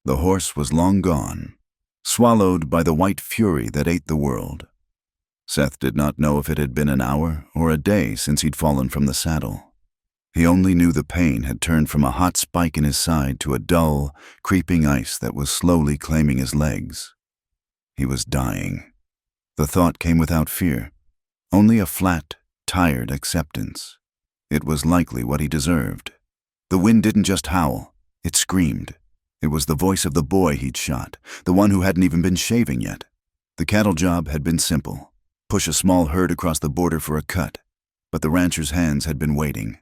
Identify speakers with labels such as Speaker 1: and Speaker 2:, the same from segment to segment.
Speaker 1: The horse was long gone, swallowed by the white fury that ate the world. Seth did not know if it had been an hour or a day since he'd fallen from the saddle. He only knew the pain had turned from a hot spike in his side to a dull, creeping ice that was slowly claiming his legs. He was dying. The thought came without fear, only a flat, tired acceptance. It was likely what he deserved. The wind didn't just howl, it screamed. It was the voice of the boy he'd shot, the one who hadn't even been shaving yet. The cattle job had been simple. Push a small herd across the border for a cut. But the rancher's hands had been waiting.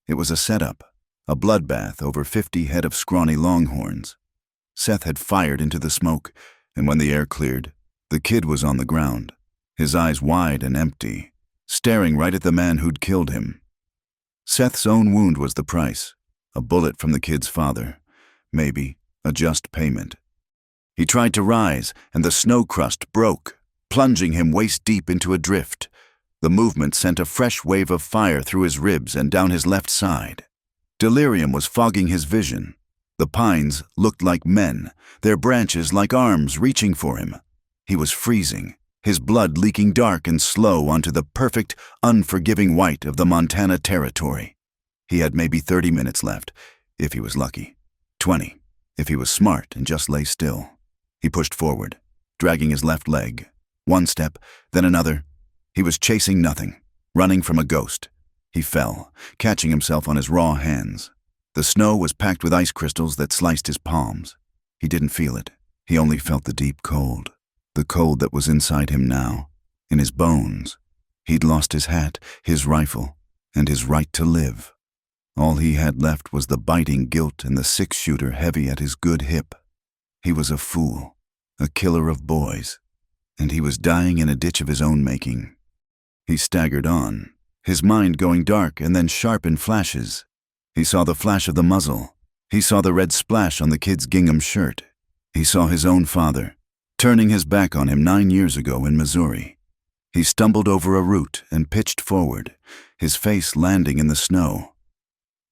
Speaker 1: It was a setup, a bloodbath over 50 head of scrawny longhorns. Seth had fired into the smoke, and when the air cleared, the kid was on the ground, his eyes wide and empty, staring right at the man who'd killed him. Seth's own wound was the price, a bullet from the kid's father, maybe a just payment. He tried to rise, and the snow crust broke, plunging him waist-deep into a drift. The movement sent a fresh wave of fire through his ribs and down his left side. Delirium was fogging his vision. The pines looked like men, their branches like arms reaching for him. He was freezing, his blood leaking dark and slow onto the perfect, unforgiving white of the Montana Territory. He had maybe 30 minutes left, if he was lucky. 20, if he was smart and just lay still. He pushed forward, dragging his left leg. One step, then another. He was chasing nothing, running from a ghost. He fell, catching himself on his raw hands. The snow was packed with ice crystals that sliced his palms. He didn't feel it. He only felt the deep cold. The cold that was inside him now, in his bones. He'd lost his hat, his rifle, and his right to live. All he had left was the biting guilt and the six-shooter heavy at his good hip. He was a fool, a killer of boys, and he was dying in a ditch of his own making. He staggered on, his mind going dark and then sharp in flashes. He saw the flash of the muzzle. He saw the red splash on the kid's gingham shirt. He saw his own father, turning his back on him 9 years ago in Missouri. He stumbled over a root and pitched forward, his face landing in the snow.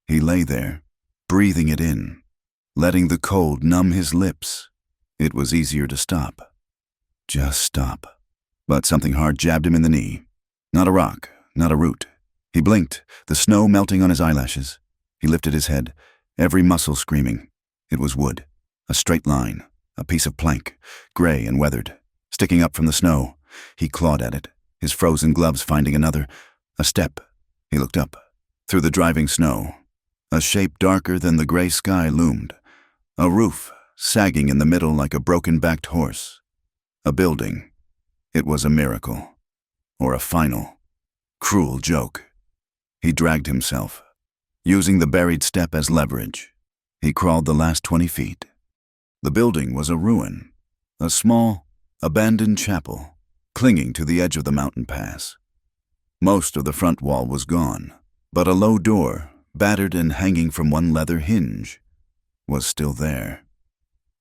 Speaker 1: He lay there, breathing it in, letting the cold numb his lips. It was easier to stop. Just stop. But something hard jabbed him in the knee. Not a rock, not a root. He blinked, the snow melting on his eyelashes. He lifted his head, every muscle screaming. It was wood, a straight line, a piece of plank, gray and weathered, sticking up from the snow. He clawed at it, his frozen gloves finding another. A step. He looked up. Through the driving snow, a shape darker than the gray sky loomed. A roof, sagging in the middle like a broken-backed horse. A building. It was a miracle. Or a final, cruel joke. He dragged himself, using the buried step as leverage. He crawled the last 20 feet. The building was a ruin, a small, abandoned chapel, clinging to the edge of the mountain pass. Most of the front wall was gone, but a low door, battered and hanging from one leather hinge, was still there.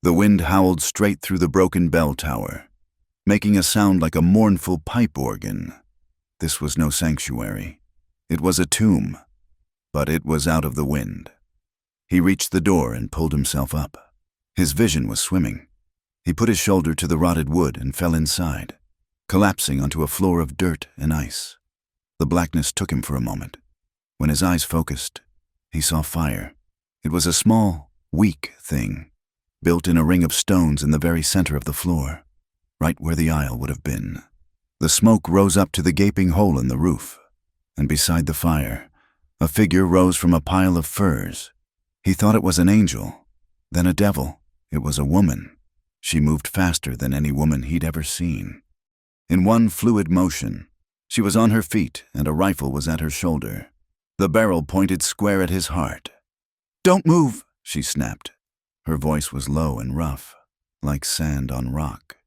Speaker 1: The wind howled straight through the broken bell tower, making a sound like a mournful pipe organ. This was no sanctuary. It was a tomb, but it was out of the wind. He reached the door and pulled himself up. His vision was swimming. He put his shoulder to the rotted wood and fell inside, collapsing onto a floor of dirt and ice. The blackness took him for a moment. When his eyes focused, he saw fire. It was a small, weak thing, built in a ring of stones in the very center of the floor, right where the aisle would have been. The smoke rose up to the gaping hole in the roof, and beside the fire, a figure rose from a pile of furs. He thought it was an angel, then a devil. It was a woman. She moved faster than any woman he'd ever seen. In one fluid motion, she was on her feet and a rifle was at her shoulder. The barrel pointed square at his heart. "Don't move," she snapped. Her voice was low and rough, like sand on rock.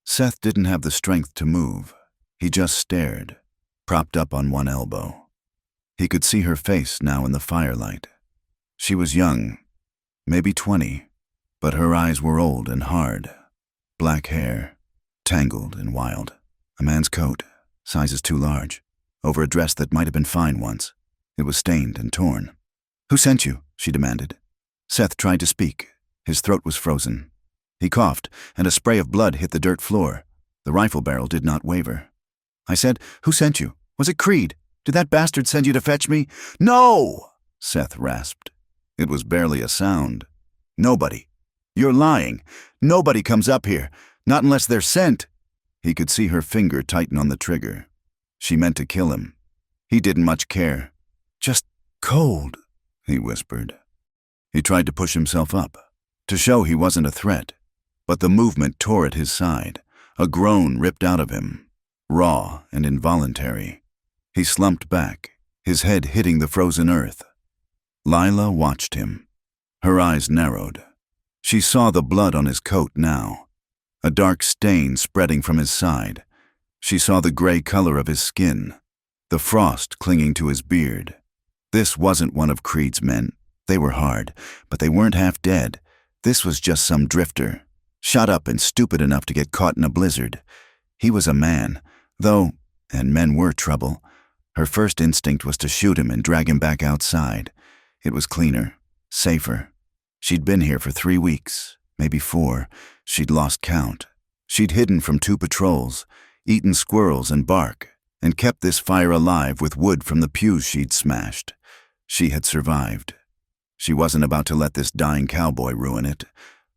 Speaker 1: Seth didn't have the strength to move. He just stared, propped up on one elbow. He could see her face now in the firelight. She was young, maybe 20, but her eyes were old and hard. Black hair, tangled and wild. A man's coat, sizes too large, over a dress that might have been fine once. It was stained and torn. "Who sent you?" she demanded. Seth tried to speak, His throat was frozen. He coughed, and a spray of blood hit the dirt floor. The rifle barrel did not waver. I said, "Who sent you? Was it Creed? Did that bastard send you to fetch me?" "No!" Seth rasped. It was barely a sound. "Nobody. You're lying. Nobody comes up here. Not unless they're sent." He could see her finger tighten on the trigger. She meant to kill him. He didn't much care. "Just cold," he whispered. He tried to push himself up, to show he wasn't a threat, but the movement tore at his side. A groan ripped out of him, raw and involuntary. He slumped back, his head hitting the frozen earth. Lila watched him. Her eyes narrowed. She saw the blood on his coat now, a dark stain spreading from his side. She saw the gray color of his skin, the frost clinging to his beard. This wasn't one of Creed's men. They were hard, but they weren't half dead. This was just some drifter, shot up and stupid enough to get caught in a blizzard. He was a man, though, and men were trouble. Her first instinct was to shoot him and drag him back outside. It was cleaner, safer. She'd been here for 3 weeks, maybe 4. She'd lost count. She'd hidden from 2 patrols, eaten squirrels and bark, and kept this fire alive with wood from the pews she'd smashed. She had survived. She wasn't about to let this dying cowboy ruin it,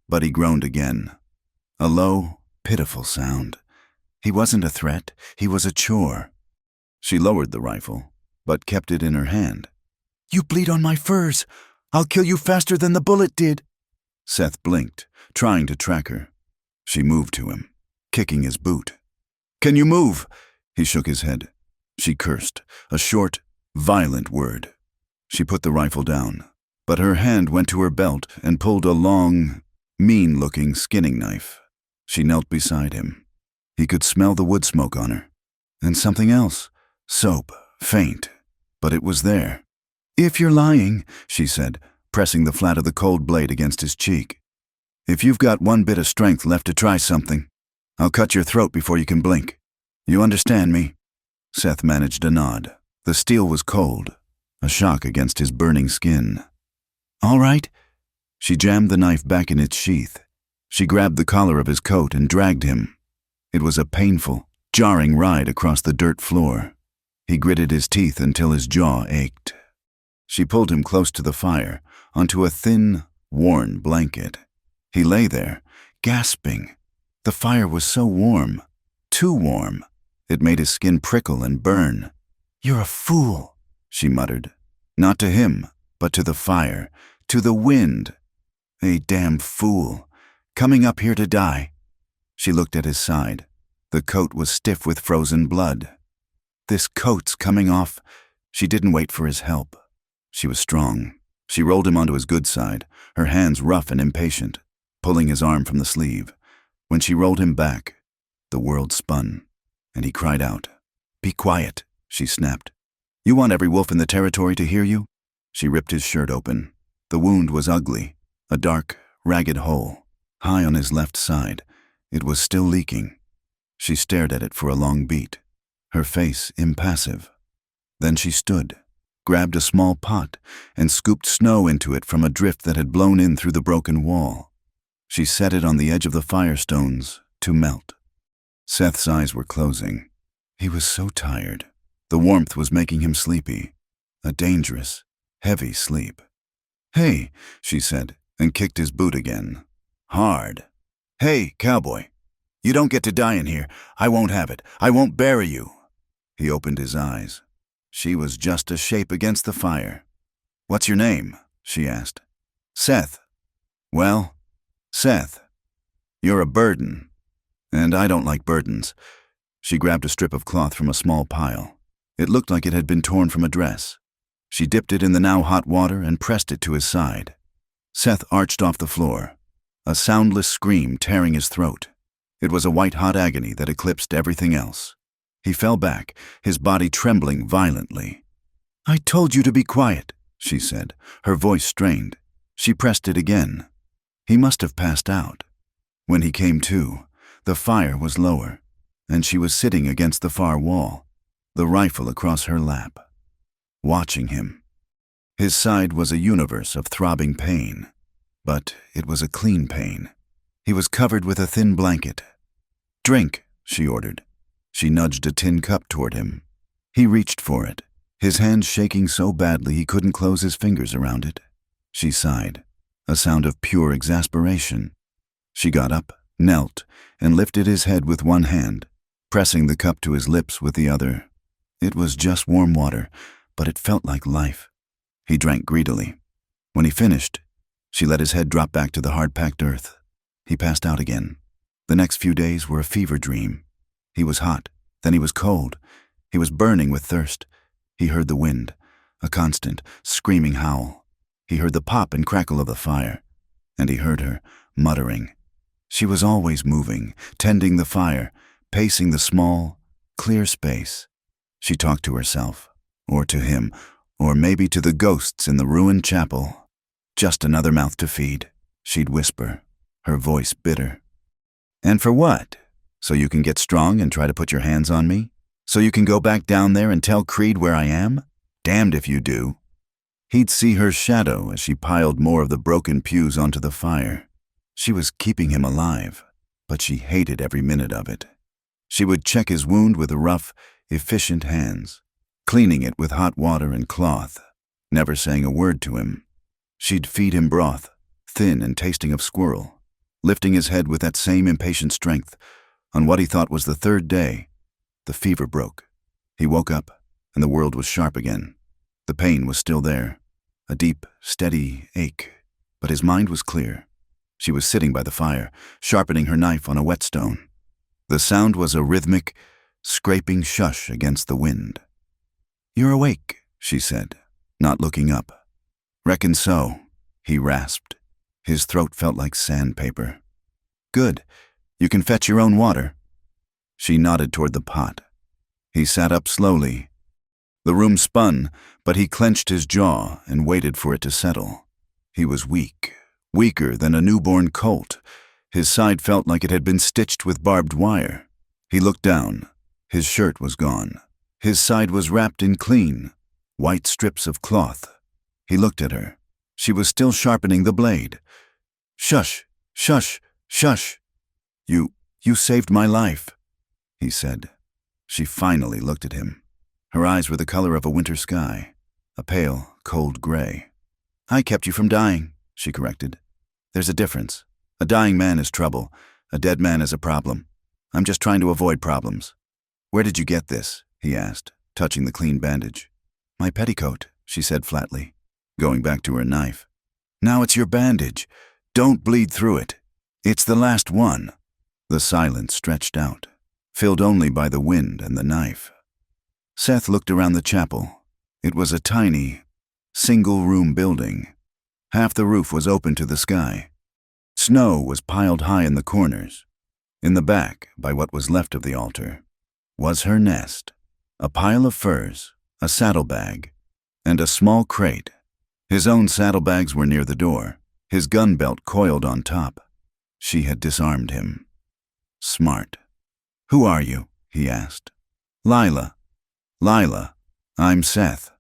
Speaker 1: but he groaned again. A low, pitiful sound. He wasn't a threat, he was a chore. She lowered the rifle, but kept it in her hand. "You bleed on my furs. I'll kill you faster than the bullet did." Seth blinked, trying to track her. She moved to him, kicking his boot. "Can you move?" He shook his head. She cursed, a short, violent word. She put the rifle down, but her hand went to her belt and pulled a long, mean-looking skinning knife. She knelt beside him. He could smell the wood smoke on her. And something else. Soap, faint, but it was there. "If you're lying," she said, pressing the flat of the cold blade against his cheek. "If you've got one bit of strength left to try something, I'll cut your throat before you can blink. You understand me?" Seth managed a nod. The steel was cold, a shock against his burning skin. "All right." She jammed the knife back in its sheath. She grabbed the collar of his coat and dragged him. It was a painful, jarring ride across the dirt floor. He gritted his teeth until his jaw ached. She pulled him close to the fire, onto a thin, worn blanket. He lay there, gasping. The fire was so warm, too warm. It made his skin prickle and burn. "You're a fool," she muttered. Not to him, but to the fire, to the wind. "A damn fool, coming up here to die." She looked at his side. The coat was stiff with frozen blood. "This coat's coming off." She didn't wait for his help. She was strong. She rolled him onto his good side, her hands rough and impatient, pulling his arm from the sleeve. When she rolled him back, the world spun, and he cried out. "Be quiet," she snapped. "You want every wolf in the territory to hear you?" She ripped his shirt open. The wound was ugly, a dark, ragged hole, high on his left side. It was still leaking. She stared at it for a long beat, her face impassive. Then she stood, grabbed a small pot, and scooped snow into it from a drift that had blown in through the broken wall. She set it on the edge of the firestones to melt. Seth's eyes were closing. He was so tired. The warmth was making him sleepy, a dangerous, heavy sleep. "Hey," she said, and kicked his boot again. Hard. "Hey, Cowboy, you don't get to die in here. I won't have it. I won't bury you." He opened his eyes. She was just a shape against the fire. "What's your name?" she asked. "Seth." "Well, Seth, you're a burden, and I don't like burdens." She grabbed a strip of cloth from a small pile. It looked like it had been torn from a dress. She dipped it in the now hot water and pressed it to his side. Seth arched off the floor, a soundless scream tearing his throat. It was a white-hot agony that eclipsed everything else. He fell back, his body trembling violently. "I told you to be quiet," she said, her voice strained. She pressed it again. He must have passed out. When he came to, the fire was lower, and she was sitting against the far wall, the rifle across her lap, watching him. His side was a universe of throbbing pain. But it was a clean pain. He was covered with a thin blanket. "Drink," she ordered. She nudged a tin cup toward him. He reached for it, his hands shaking so badly he couldn't close his fingers around it. She sighed, a sound of pure exasperation. She got up, knelt, and lifted his head with one hand, pressing the cup to his lips with the other. It was just warm water, but it felt like life. He drank greedily. When he finished, she let his head drop back to the hard-packed earth. He passed out again. The next few days were a fever dream. He was hot, then he was cold. He was burning with thirst. He heard the wind, a constant, screaming howl. He heard the pop and crackle of the fire, and he heard her, muttering. She was always moving, tending the fire, pacing the small, clear space. She talked to herself, or to him, or maybe to the ghosts in the ruined chapel. "Just another mouth to feed," she'd whisper, her voice bitter. "And for what? So you can get strong and try to put your hands on me? So you can go back down there and tell Creed where I am? Damned if you do." He'd see her shadow as she piled more of the broken pews onto the fire. She was keeping him alive, but she hated every minute of it. She would check his wound with rough, efficient hands, cleaning it with hot water and cloth, never saying a word to him. She'd feed him broth, thin and tasting of squirrel, lifting his head with that same impatient strength. On what he thought was the third day, the fever broke. He woke up, and the world was sharp again. The pain was still there, a deep, steady ache, but his mind was clear. She was sitting by the fire, sharpening her knife on a whetstone. The sound was a rhythmic, scraping shush against the wind. "You're awake," she said, not looking up. "Reckon so," he rasped. His throat felt like sandpaper. "Good. You can fetch your own water." She nodded toward the pot. He sat up slowly. The room spun, but he clenched his jaw and waited for it to settle. He was weak, weaker than a newborn colt. His side felt like it had been stitched with barbed wire. He looked down. His shirt was gone. His side was wrapped in clean, white strips of cloth. He looked at her. She was still sharpening the blade. "Shush, shush, shush. You saved my life," he said. She finally looked at him. Her eyes were the color of a winter sky, a pale, cold gray. "I kept you from dying," she corrected. "There's a difference. A dying man is trouble. A dead man is a problem. I'm just trying to avoid problems." "Where did you get this?" he asked, touching the clean bandage. "My petticoat," she said flatly, going back to her knife. "Now it's your bandage. Don't bleed through it. It's the last one." The silence stretched out, filled only by the wind and the knife. Seth looked around the chapel. It was a tiny, single-room building. Half the roof was open to the sky. Snow was piled high in the corners. In the back, by what was left of the altar, was her nest, a pile of furs, a saddlebag, and a small crate. His own saddlebags were near the door, his gun belt coiled on top. She had disarmed him. Smart. "Who are you?" he asked. "Lila. Lila. I'm Seth."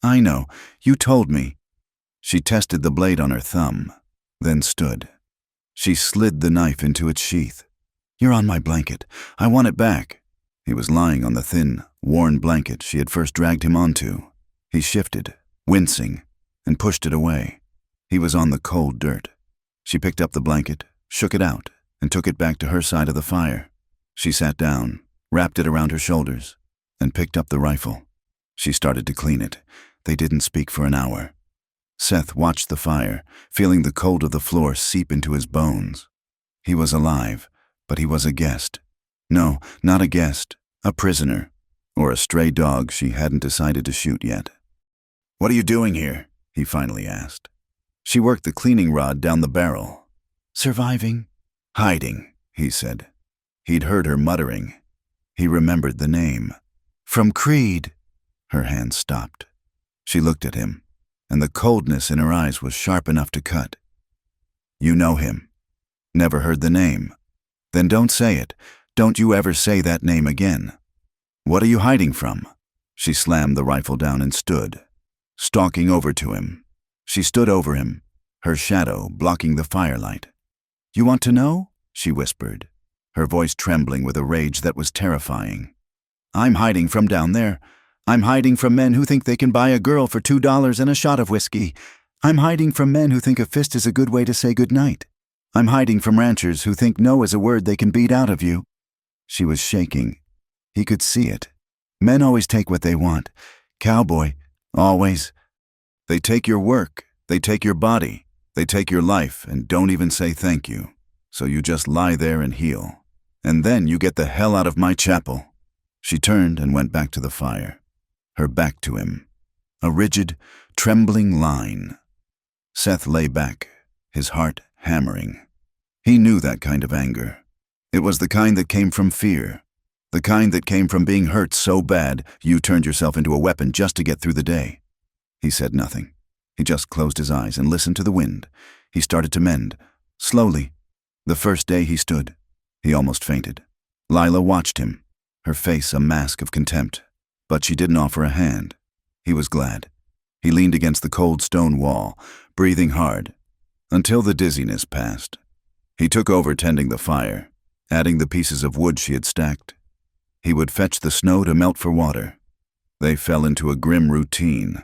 Speaker 1: "I know. You told me." She tested the blade on her thumb, then stood. She slid the knife into its sheath. "You're on my blanket. I want it back." He was lying on the thin, worn blanket she had first dragged him onto. He shifted, wincing, and pushed it away. He was on the cold dirt. She picked up the blanket, shook it out, and took it back to her side of the fire. She sat down, wrapped it around her shoulders, and picked up the rifle. She started to clean it. They didn't speak for an hour. Seth watched the fire, feeling the cold of the floor seep into his bones. He was alive, but he was a guest. No, not a guest, a prisoner, or a stray dog she hadn't decided to shoot yet. "What are you doing here?" he finally asked. She worked the cleaning rod down the barrel. "Surviving." "Hiding," he said. He'd heard her muttering. He remembered the name. "From Creed." Her hand stopped. She looked at him, and the coldness in her eyes was sharp enough to cut. "You know him." "Never heard the name." "Then don't say it. Don't you ever say that name again." "What are you hiding from?" She slammed the rifle down and stood, stalking over to him. She stood over him, her shadow blocking the firelight. "You want to know?" she whispered, her voice trembling with a rage that was terrifying. "I'm hiding from down there. I'm hiding from men who think they can buy a girl for $2 and a shot of whiskey. I'm hiding from men who think a fist is a good way to say goodnight. I'm hiding from ranchers who think no is a word they can beat out of you." She was shaking. He could see it. Men always take what they want. Cowboy, always. They take your work, they take your body, they take your life and don't even say thank you. So you just lie there and heal. And then you get the hell out of my chapel. She turned and went back to the fire, her back to him. A rigid, trembling line. Seth lay back, his heart hammering. He knew that kind of anger. It was the kind that came from fear. The kind that came from being hurt so bad you turned yourself into a weapon just to get through the day. He said nothing. He just closed his eyes and listened to the wind. He started to mend, slowly. The first day he stood, he almost fainted. Lila watched him, her face a mask of contempt, but she didn't offer a hand. He was glad. He leaned against the cold stone wall, breathing hard, until the dizziness passed. He took over tending the fire, adding the pieces of wood she had stacked. He would fetch the snow to melt for water. They fell into a grim routine.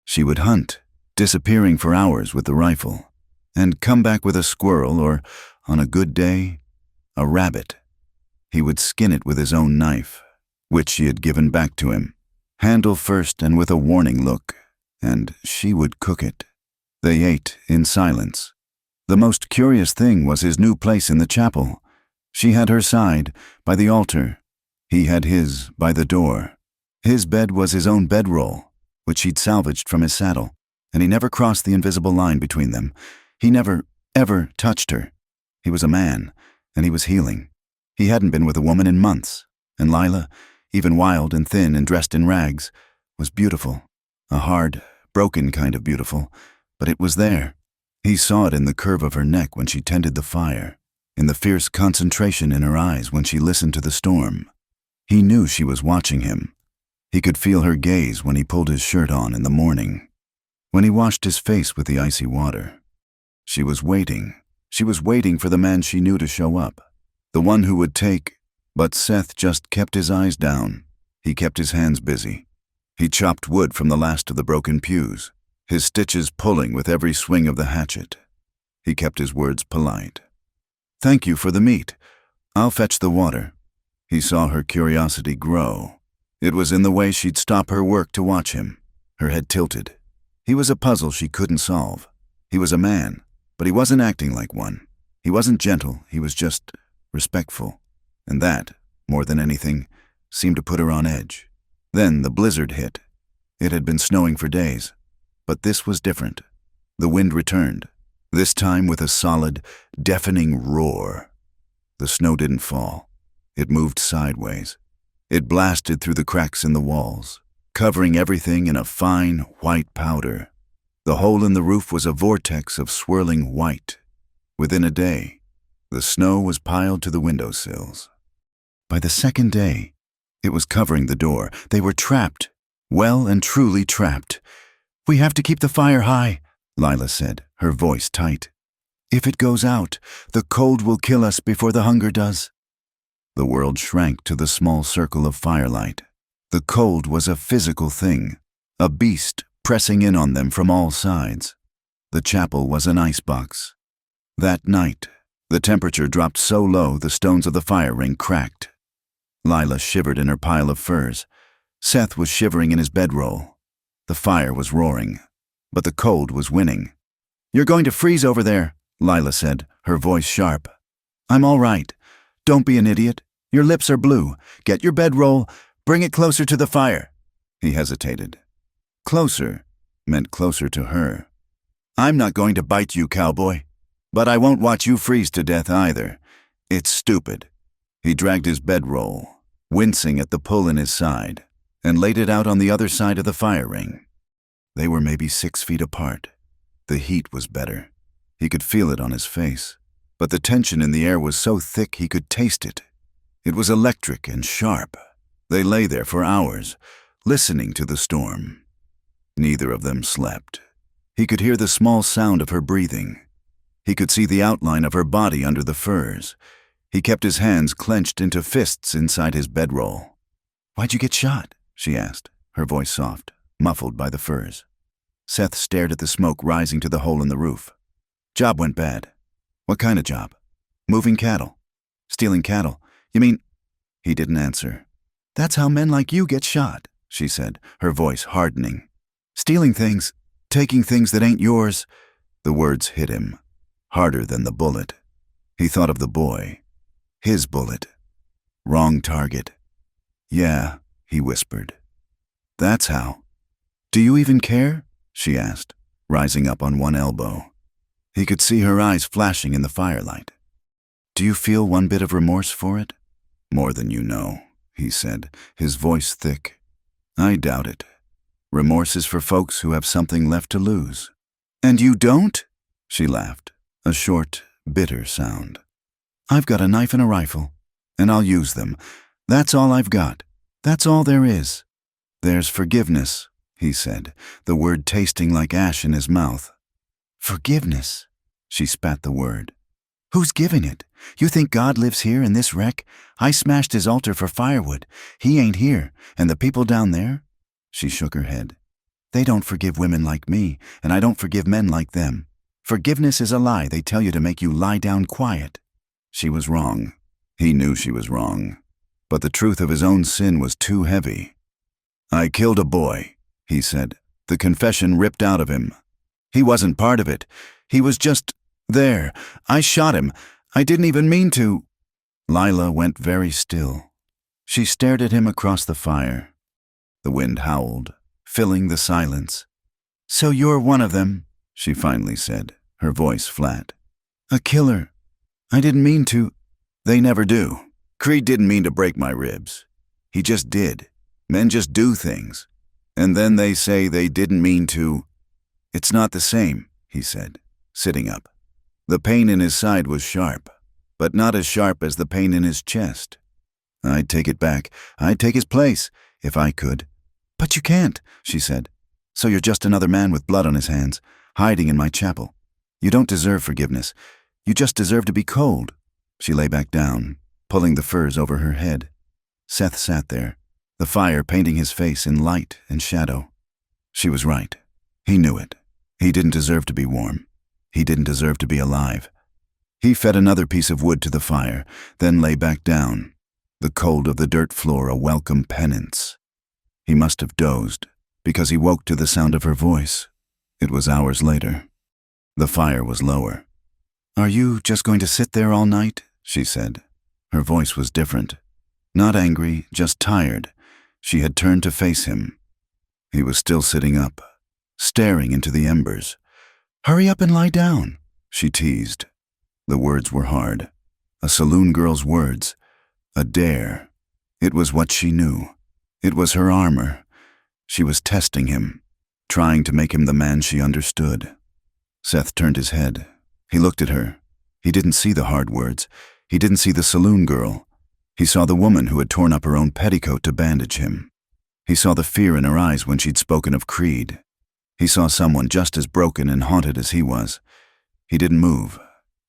Speaker 1: She would hunt, disappearing for hours with the rifle, and come back with a squirrel or, on a good day, a rabbit. He would skin it with his own knife, which she had given back to him, handle first and with a warning look, and she would cook it. They ate in silence. The most curious thing was his new place in the chapel. She had her side, by the altar. He had his, by the door. His bed was his own bedroll, which he'd salvaged from his saddle, and he never crossed the invisible line between them. He never, ever touched her. He was a man, and he was healing. He hadn't been with a woman in months, and Lila, even wild and thin and dressed in rags, was beautiful. A hard, broken kind of beautiful, but it was there. He saw it in the curve of her neck when she tended the fire, in the fierce concentration in her eyes when she listened to the storm. He knew she was watching him. He could feel her gaze when he pulled his shirt on in the morning, when he washed his face with the icy water. She was waiting. She was waiting for the man she knew to show up, the one who would take, but Seth just kept his eyes down. He kept his hands busy. He chopped wood from the last of the broken pews, his stitches pulling with every swing of the hatchet. He kept his words polite. "Thank you for the meat. I'll fetch the water." He saw her curiosity grow. It was in the way she'd stop her work to watch him, her head tilted. He was a puzzle she couldn't solve. He was a man, but he wasn't acting like one. He wasn't gentle, he was just respectful. And that, more than anything, seemed to put her on edge. Then the blizzard hit. It had been snowing for days, but this was different. The wind returned, this time with a solid, deafening roar. The snow didn't fall. It moved sideways. It blasted through the cracks in the walls, covering everything in a fine, white powder. The hole in the roof was a vortex of swirling white. Within a day, the snow was piled to the windowsills. By the second day, it was covering the door. They were trapped, well and truly trapped. "We have to keep the fire high," Lila said, her voice tight. "If it goes out, the cold will kill us before the hunger does." The world shrank to the small circle of firelight. The cold was a physical thing, a beast pressing in on them from all sides. The chapel was an icebox. That night, the temperature dropped so low the stones of the fire ring cracked. Lila shivered in her pile of furs. Seth was shivering in his bedroll. The fire was roaring, but the cold was winning. "You're going to freeze over there," Lila said, her voice sharp. "I'm all right. Don't be an idiot. Your lips are blue. Get your bedroll. Bring it closer to the fire." He hesitated. Closer meant closer to her. "I'm not going to bite you, cowboy. But I won't watch you freeze to death either. It's stupid." He dragged his bedroll, wincing at the pull in his side, and laid it out on the other side of the fire ring. They were maybe 6 feet apart. The heat was better. He could feel it on his face, but the tension in the air was so thick he could taste it. It was electric and sharp. They lay there for hours, listening to the storm. Neither of them slept. He could hear the small sound of her breathing. He could see the outline of her body under the furs. He kept his hands clenched into fists inside his bedroll. "Why'd you get shot?" she asked, her voice soft, muffled by the furs. Seth stared at the smoke rising to the hole in the roof. "Job went bad." "What kind of job?" "Moving cattle." "Stealing cattle? You mean—" He didn't answer. "That's how men like you get shot," she said, her voice hardening. "Stealing things, taking things that ain't yours." The words hit him, harder than the bullet. He thought of the boy. His bullet. Wrong target. "Yeah," he whispered. "That's how." "Do you even care?" she asked, rising up on one elbow. He could see her eyes flashing in the firelight. "Do you feel one bit of remorse for it?" "More than you know," he said, his voice thick. "I doubt it. Remorse is for folks who have something left to lose." "And you don't?" She laughed, a short, bitter sound. "I've got a knife and a rifle, and I'll use them. That's all I've got. That's all there is." "There's forgiveness," he said, the word tasting like ash in his mouth. "Forgiveness?" She spat the word. "Who's giving it? You think God lives here in this wreck? I smashed his altar for firewood. He ain't here, and the people down there?" She shook her head. "They don't forgive women like me, and I don't forgive men like them. Forgiveness is a lie they tell you to make you lie down quiet." She was wrong. He knew she was wrong. But the truth of his own sin was too heavy. "I killed a boy," he said, the confession ripped out of him. "He wasn't part of it. He was just there. I shot him. I didn't even mean to." Lila went very still. She stared at him across the fire. The wind howled, filling the silence. "So you're one of them," she finally said, her voice flat. "A killer. I didn't mean to." "They never do. Creed didn't mean to break my ribs. He just did. Men just do things. And then they say they didn't mean to." "It's not the same," he said, sitting up. The pain in his side was sharp, but not as sharp as the pain in his chest. "I'd take it back. I'd take his place, if I could." "But you can't," she said. "So you're just another man with blood on his hands, hiding in my chapel. You don't deserve forgiveness. You just deserve to be cold." She lay back down, pulling the furs over her head. Seth sat there, the fire painting his face in light and shadow. She was right. He knew it. He didn't deserve to be warm. He didn't deserve to be alive. He fed another piece of wood to the fire, then lay back down, the cold of the dirt floor a welcome penance. He must have dozed, because he woke to the sound of her voice. It was hours later. The fire was lower. "Are you just going to sit there all night?" she said. Her voice was different. Not angry, just tired. She had turned to face him. He was still sitting up, staring into the embers. "Hurry up and lie down," she teased. The words were hard. A saloon girl's words. A dare. It was what she knew. It was her armor. She was testing him, trying to make him the man she understood. Seth turned his head. He looked at her. He didn't see the hard words. He didn't see the saloon girl. He saw the woman who had torn up her own petticoat to bandage him. He saw the fear in her eyes when she'd spoken of Creed. He saw someone just as broken and haunted as he was. He didn't move.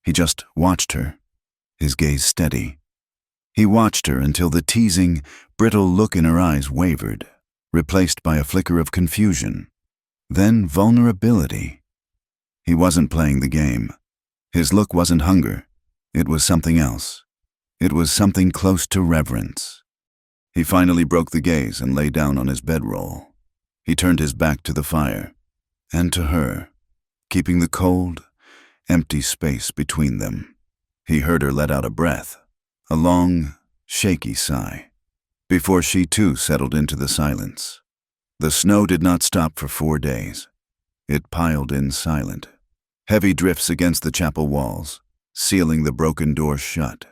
Speaker 1: He just watched her, his gaze steady. He watched her until the teasing, brittle look in her eyes wavered, replaced by a flicker of confusion. Then vulnerability. He wasn't playing the game. His look wasn't hunger. It was something else. It was something close to reverence. He finally broke the gaze and lay down on his bedroll. He turned his back to the fire, and to her, keeping the cold, empty space between them. He heard her let out a breath, a long, shaky sigh, before she too settled into the silence. The snow did not stop for 4 days. It piled in silent, heavy drifts against the chapel walls, sealing the broken door shut,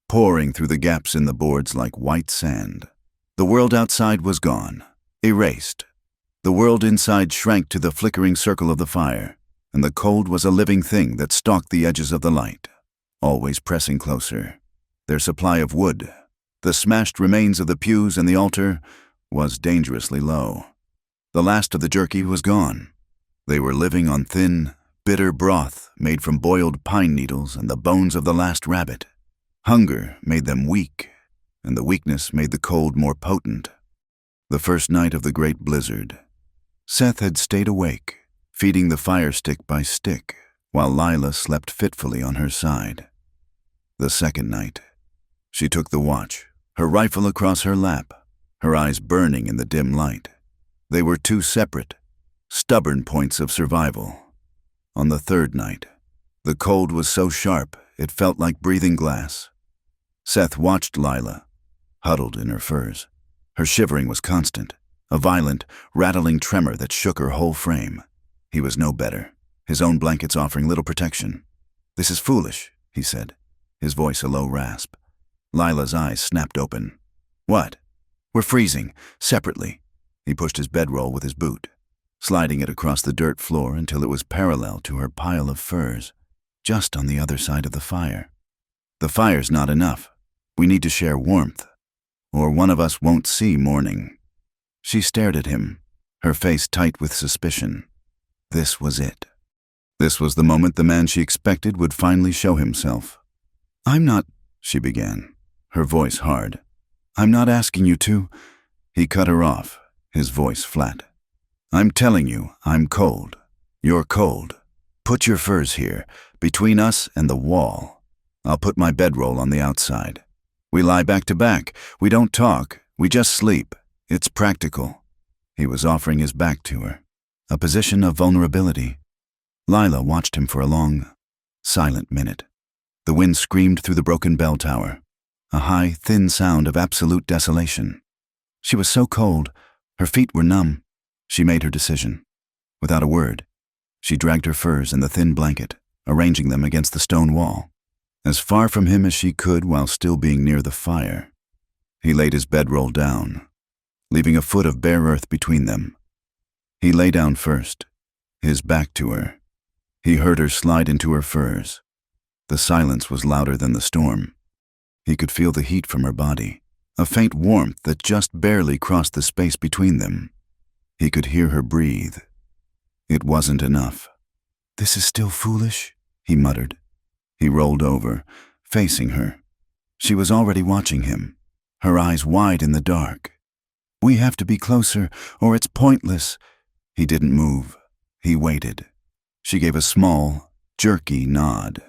Speaker 1: pouring through the gaps in the boards like white sand. The world outside was gone, erased. The world inside shrank to the flickering circle of the fire, and the cold was a living thing that stalked the edges of the light, always pressing closer. Their supply of wood, the smashed remains of the pews and the altar, was dangerously low. The last of the jerky was gone. They were living on thin, bitter broth made from boiled pine needles and the bones of the last rabbit. Hunger made them weak, and the weakness made the cold more potent. The first night of the great blizzard, Seth had stayed awake, feeding the fire stick by stick, while Lila slept fitfully on her side. The second night, she took the watch, her rifle across her lap, her eyes burning in the dim light. They were two separate, stubborn points of survival. On the third night, the cold was so sharp it felt like breathing glass. Seth watched Lila, huddled in her furs. Her shivering was constant, a violent, rattling tremor that shook her whole frame. He was no better, his own blankets offering little protection. "This is foolish," he said, his voice a low rasp. Lila's eyes snapped open. "What?" "We're freezing, separately." He pushed his bedroll with his boot, sliding it across the dirt floor until it was parallel to her pile of furs, just on the other side of the fire. "The fire's not enough. We need to share warmth, or one of us won't see morning." She stared at him, her face tight with suspicion. This was it. This was the moment the man she expected would finally show himself. "I'm not," she began, her voice hard. "I'm not asking you to." He cut her off, his voice flat. "I'm telling you, I'm cold. You're cold. Put your furs here, between us and the wall. I'll put my bedroll on the outside. We lie back to back. We don't talk. We just sleep. It's practical." He was offering his back to her, a position of vulnerability. Lila watched him for a long, silent minute. The wind screamed through the broken bell tower, a high, thin sound of absolute desolation. She was so cold, her feet were numb. She made her decision. Without a word, she dragged her furs and the thin blanket, arranging them against the stone wall, as far from him as she could while still being near the fire. He laid his bedroll down, leaving a foot of bare earth between them. He lay down first, his back to her. He heard her slide into her furs. The silence was louder than the storm. He could feel the heat from her body, a faint warmth that just barely crossed the space between them. He could hear her breathe. It wasn't enough. "This is still foolish," he muttered. He rolled over, facing her. She was already watching him, her eyes wide in the dark. "We have to be closer, or it's pointless." He didn't move. He waited. She gave a small, jerky nod.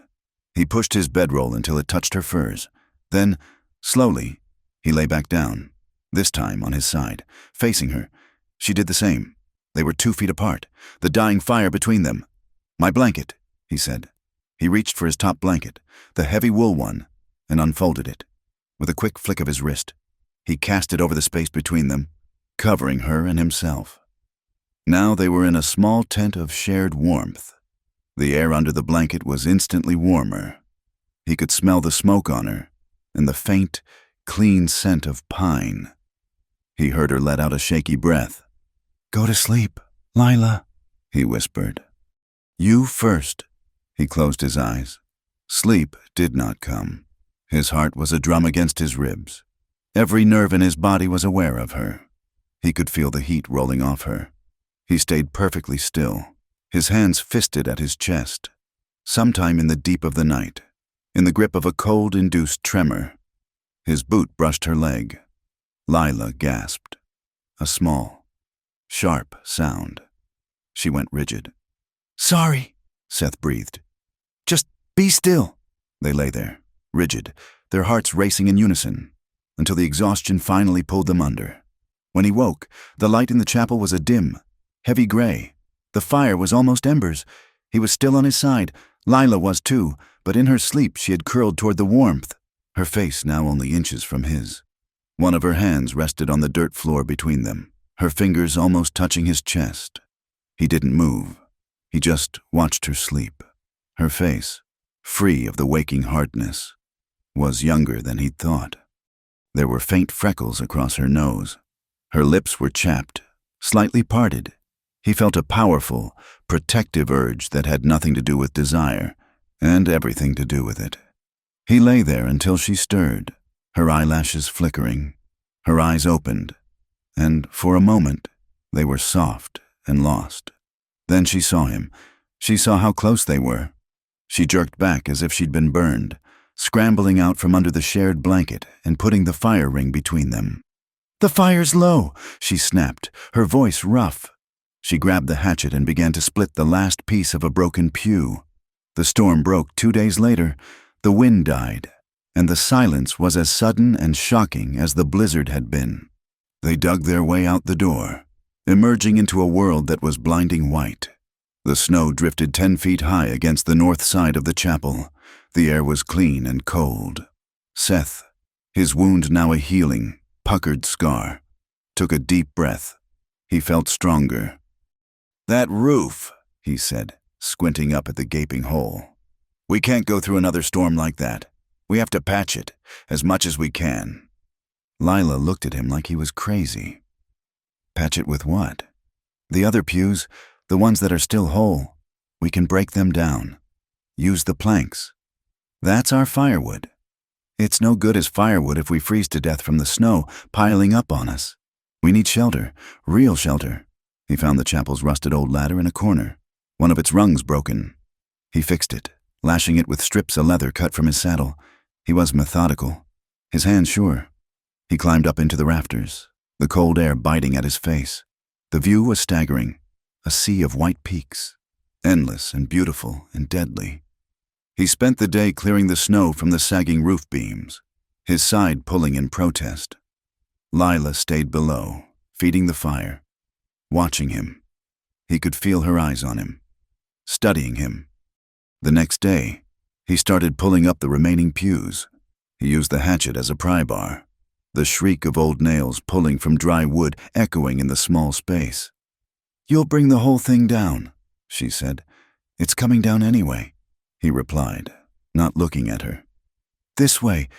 Speaker 1: He pushed his bedroll until it touched her furs. Then, slowly, he lay back down, this time on his side, facing her. She did the same. They were 2 feet apart, the dying fire between them. "My blanket," he said. He reached for his top blanket, the heavy wool one, and unfolded it. With a quick flick of his wrist, he cast it over the space between them, covering her and himself. Now they were in a small tent of shared warmth. The air under the blanket was instantly warmer. He could smell the smoke on her, and the faint, clean scent of pine. He heard her let out a shaky breath. "Go to sleep, Lila," he whispered. "You first." He closed his eyes. Sleep did not come. His heart was a drum against his ribs. Every nerve in his body was aware of her. He could feel the heat rolling off her. He stayed perfectly still, his hands fisted at his chest. Sometime in the deep of the night, in the grip of a cold-induced tremor, his boot brushed her leg. Lila gasped. A small, sharp sound. She went rigid. "Sorry," Seth breathed. "Just be still." They lay there, rigid, their hearts racing in unison, until the exhaustion finally pulled them under. When he woke, the light in the chapel was a dim, heavy gray. The fire was almost embers. He was still on his side. Lila was too, but in her sleep she had curled toward the warmth, her face now only inches from his. One of her hands rested on the dirt floor between them, her fingers almost touching his chest. He didn't move. He just watched her sleep. Her face, free of the waking hardness, was younger than he'd thought. There were faint freckles across her nose. Her lips were chapped, slightly parted. He felt a powerful, protective urge that had nothing to do with desire, and everything to do with it. He lay there until she stirred, her eyelashes flickering. Her eyes opened, and for a moment they were soft and lost. Then she saw him. She saw how close they were. She jerked back as if she'd been burned, scrambling out from under the shared blanket and putting the fire ring between them. "The fire's low," she snapped, her voice rough. She grabbed the hatchet and began to split the last piece of a broken pew. The storm broke 2 days later, the wind died, and the silence was as sudden and shocking as the blizzard had been. They dug their way out the door, emerging into a world that was blinding white. The snow drifted 10 feet high against the north side of the chapel. The air was clean and cold. Seth, his wound now a healing, puckered scar, took a deep breath. He felt stronger. "That roof," he said, squinting up at the gaping hole. "We can't go through another storm like that. We have to patch it, as much as we can." Lila looked at him like he was crazy. "Patch it with what?" "The other pews, the ones that are still whole. We can break them down. Use the planks. That's our firewood. It's no good as firewood if we freeze to death from the snow piling up on us. We need shelter, real shelter." He found the chapel's rusted old ladder in a corner, one of its rungs broken. He fixed it, lashing it with strips of leather cut from his saddle. He was methodical, his hands sure. He climbed up into the rafters, the cold air biting at his face. The view was staggering, a sea of white peaks, endless and beautiful and deadly. He spent the day clearing the snow from the sagging roof beams, his side pulling in protest. Lila stayed below, feeding the fire, watching him. He could feel her eyes on him, studying him. The next day, he started pulling up the remaining pews. He used the hatchet as a pry bar, the shriek of old nails pulling from dry wood echoing in the small space. "You'll bring the whole thing down," she said. "It's coming down anyway," he replied, not looking at her. "This way,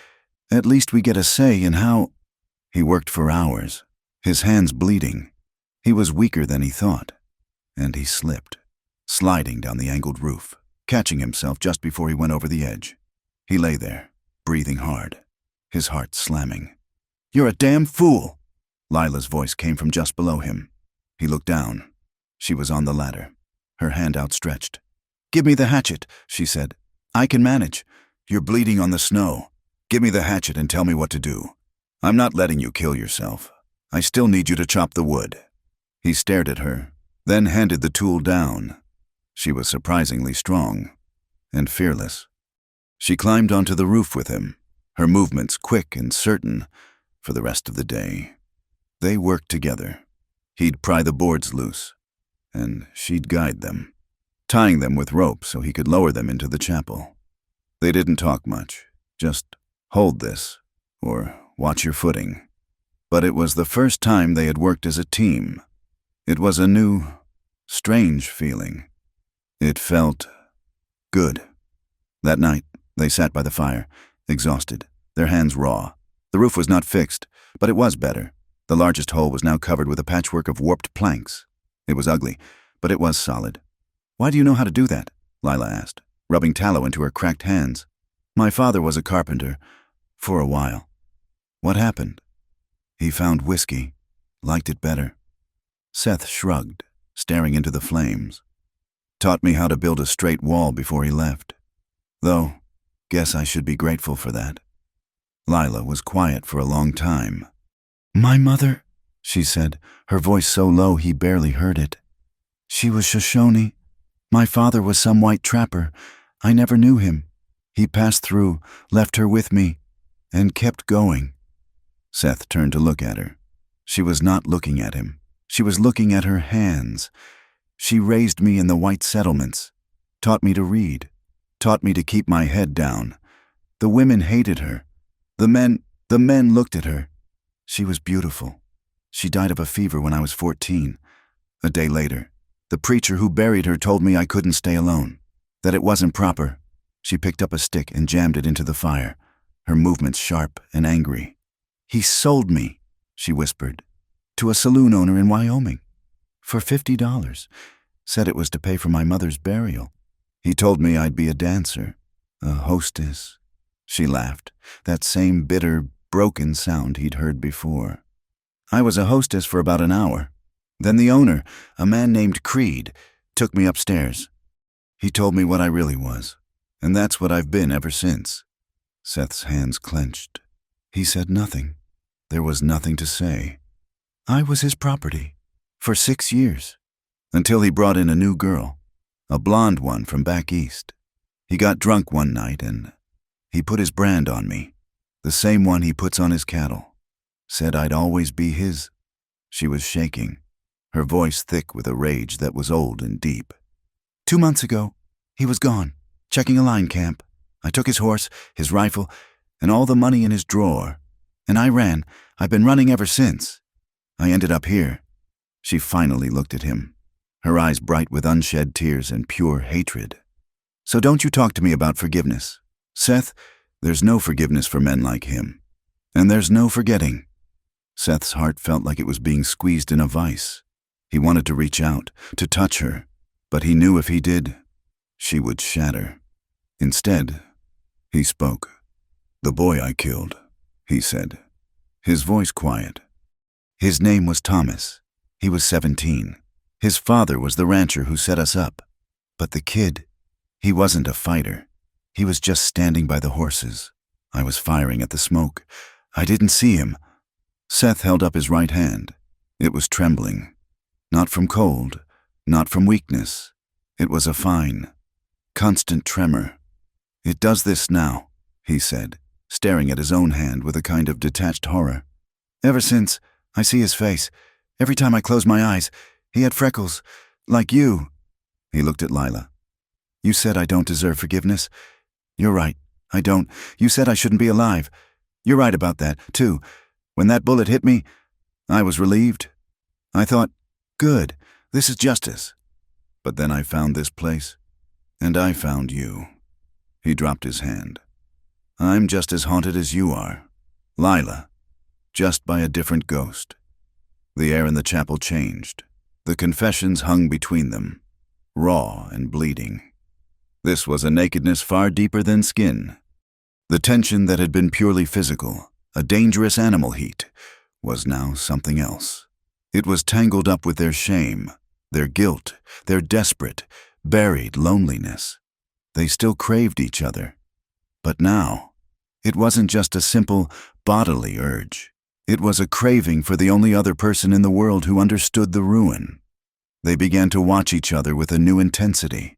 Speaker 1: at least we get a say in how—" He worked for hours, his hands bleeding. He was weaker than he thought, and he slipped, sliding down the angled roof, catching himself just before he went over the edge. He lay there, breathing hard, his heart slamming. "You're a damn fool!" Lila's voice came from just below him. He looked down. She was on the ladder, her hand outstretched. "Give me the hatchet," she said. "I can manage. You're bleeding on the snow. Give me the hatchet and tell me what to do. I'm not letting you kill yourself. I still need you to chop the wood." He stared at her, then handed the tool down. She was surprisingly strong and fearless. She climbed onto the roof with him, her movements quick and certain, for the rest of the day. They worked together. He'd pry the boards loose, and she'd guide them, tying them with rope so he could lower them into the chapel. They didn't talk much, just hold this, or watch your footing. But it was the first time they had worked as a team. It was a new, strange feeling. It felt good. That night, they sat by the fire, exhausted, their hands raw. The roof was not fixed, but it was better. The largest hole was now covered with a patchwork of warped planks. It was ugly, but it was solid. "Why do you know how to do that?" Lila asked, rubbing tallow into her cracked hands. "My father was a carpenter, for a while." "What happened?" "He found whiskey, liked it better." Seth shrugged, staring into the flames. "Taught me how to build a straight wall before he left. Though, guess I should be grateful for that." Lila was quiet for a long time. "My mother," she said, her voice so low he barely heard it. "She was Shoshone. My father was some white trapper. I never knew him. He passed through, left her with me, and kept going." Seth turned to look at her. She was not looking at him. She was looking at her hands. "She raised me in the white settlements, taught me to read, taught me to keep my head down. The women hated her. The men looked at her. She was beautiful. She died of a fever when I was 14. A day later, the preacher who buried her told me I couldn't stay alone, that it wasn't proper." She picked up a stick and jammed it into the fire, her movements sharp and angry. "He sold me," she whispered, "to a saloon owner in Wyoming. For $50. Said it was to pay for my mother's burial. He told me I'd be a dancer, a hostess." She laughed, that same bitter, broken sound he'd heard before. "I was a hostess for about an hour. Then the owner, a man named Creed, took me upstairs. He told me what I really was, and that's what I've been ever since." Seth's hands clenched. He said nothing. There was nothing to say. "I was his property for 6 years, until he brought in a new girl, a blonde one from back east. He got drunk one night and he put his brand on me, the same one he puts on his cattle. Said I'd always be his." She was shaking, her voice thick with a rage that was old and deep. "2 months ago, he was gone, checking a line camp. I took his horse, his rifle, and all the money in his drawer, and I ran. I've been running ever since. I ended up here." She finally looked at him, her eyes bright with unshed tears and pure hatred. "So don't you talk to me about forgiveness. Seth, there's no forgiveness for men like him. And there's no forgetting." Seth's heart felt like it was being squeezed in a vice. He wanted to reach out, to touch her, but he knew if he did, she would shatter. Instead, he spoke. "The boy I killed," he said, his voice quiet. "His name was Thomas. He was 17. His father was the rancher who set us up. But the kid, he wasn't a fighter. He was just standing by the horses. I was firing at the smoke. I didn't see him." Seth held up his right hand. It was trembling. Not from cold, not from weakness. It was a fine, constant tremor. "It does this now," he said, staring at his own hand with a kind of detached horror. "Ever since I see his face, every time I close my eyes, he had freckles, like you." He looked at Lila. "You said I don't deserve forgiveness. You're right, I don't. You said I shouldn't be alive. You're right about that, too. When that bullet hit me, I was relieved. I thought, good, this is justice. But then I found this place, and I found you." He dropped his hand. "I'm just as haunted as you are, Lila, just by a different ghost." The air in the chapel changed. The confessions hung between them, raw and bleeding. This was a nakedness far deeper than skin. The tension that had been purely physical, a dangerous animal heat, was now something else. It was tangled up with their shame, their guilt, their desperate, buried loneliness. They still craved each other. But now, it wasn't just a simple bodily urge. It was a craving for the only other person in the world who understood the ruin. They began to watch each other with a new intensity,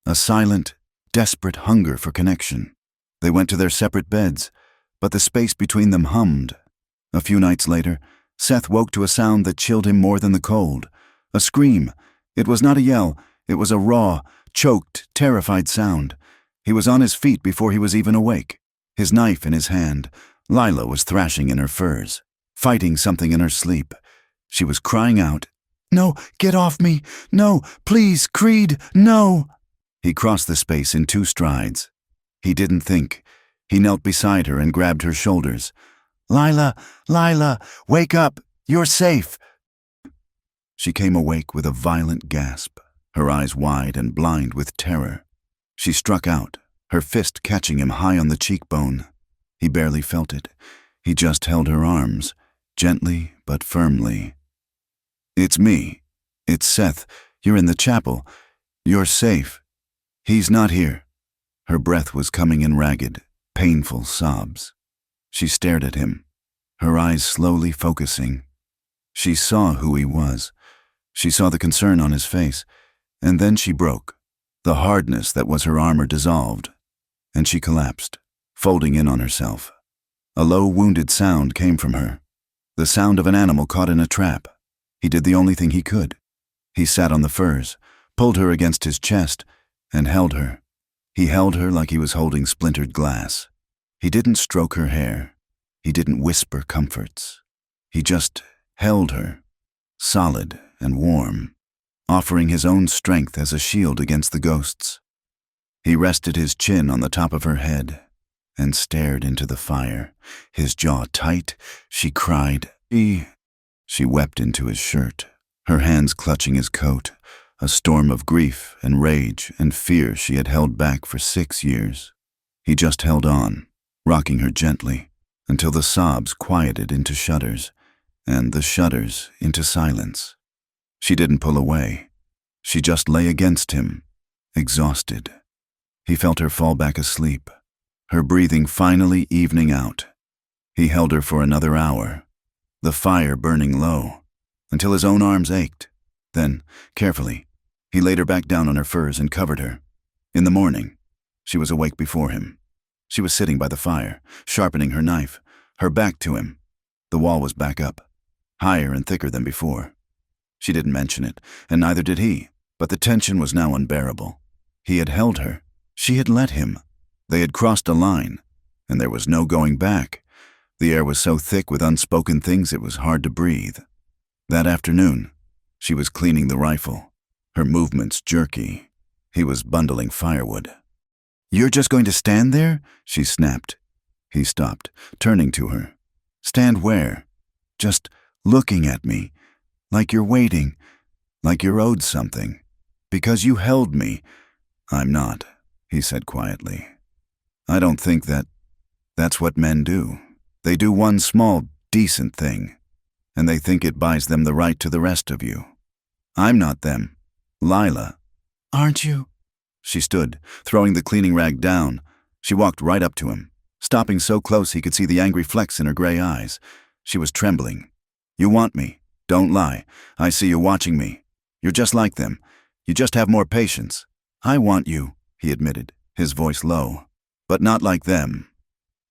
Speaker 1: a silent, desperate hunger for connection. They went to their separate beds, but the space between them hummed. A few nights later, Seth woke to a sound that chilled him more than the cold. A scream. It was not a yell. It was a raw, choked, terrified sound. He was on his feet before he was even awake, his knife in his hand. Lila was thrashing in her furs, fighting something in her sleep. She was crying out, "No, get off me! No, please, Creed, no!" He crossed the space in 2 strides. He didn't think. He knelt beside her and grabbed her shoulders. "Lila, Lila, wake up! You're safe!" She came awake with a violent gasp, her eyes wide and blind with terror. She struck out, her fist catching him high on the cheekbone. He barely felt it. He just held her arms, gently but firmly. "It's me. It's Seth. You're in the chapel. You're safe. He's not here." Her breath was coming in ragged, painful sobs. She stared at him, her eyes slowly focusing. She saw who he was. She saw the concern on his face, and then she broke. The hardness that was her armor dissolved, and she collapsed, folding in on herself. A low, wounded sound came from her, the sound of an animal caught in a trap. He did the only thing he could. He sat on the furs, pulled her against his chest, and held her. He held her like he was holding splintered glass. He didn't stroke her hair. He didn't whisper comforts. He just held her, solid and warm, offering his own strength as a shield against the ghosts. He rested his chin on the top of her head and stared into the fire, his jaw tight. She cried, She wept into his shirt, her hands clutching his coat, a storm of grief and rage and fear she had held back for 6 years. He just held on, rocking her gently, until the sobs quieted into shudders, and the shudders into silence. She didn't pull away. She just lay against him, exhausted. He felt her fall back asleep, her breathing finally evening out. He held her for another hour, the fire burning low, until his own arms ached. Then, carefully, he laid her back down on her furs and covered her. In the morning, she was awake before him. She was sitting by the fire, sharpening her knife, her back to him. The wall was back up, higher and thicker than before. She didn't mention it, and neither did he, but the tension was now unbearable. He had held her. She had let him. They had crossed a line, and there was no going back. The air was so thick with unspoken things it was hard to breathe. That afternoon, she was cleaning the rifle, her movements jerky. He was bundling firewood. "You're just going to stand there?" she snapped. He stopped, turning to her. "Stand where?" "Just looking at me, like you're waiting, like you're owed something. Because you held me." "I'm not," he said quietly. "I don't think that's what men do. They do one small, decent thing, and they think it buys them the right to the rest of you. I'm not them. Lila." "Aren't you?" She stood, throwing the cleaning rag down. She walked right up to him, stopping so close he could see the angry flecks in her gray eyes. She was trembling. "You want me. Don't lie. I see you watching me. You're just like them. You just have more patience." "I want you," he admitted, his voice low. "But not like them."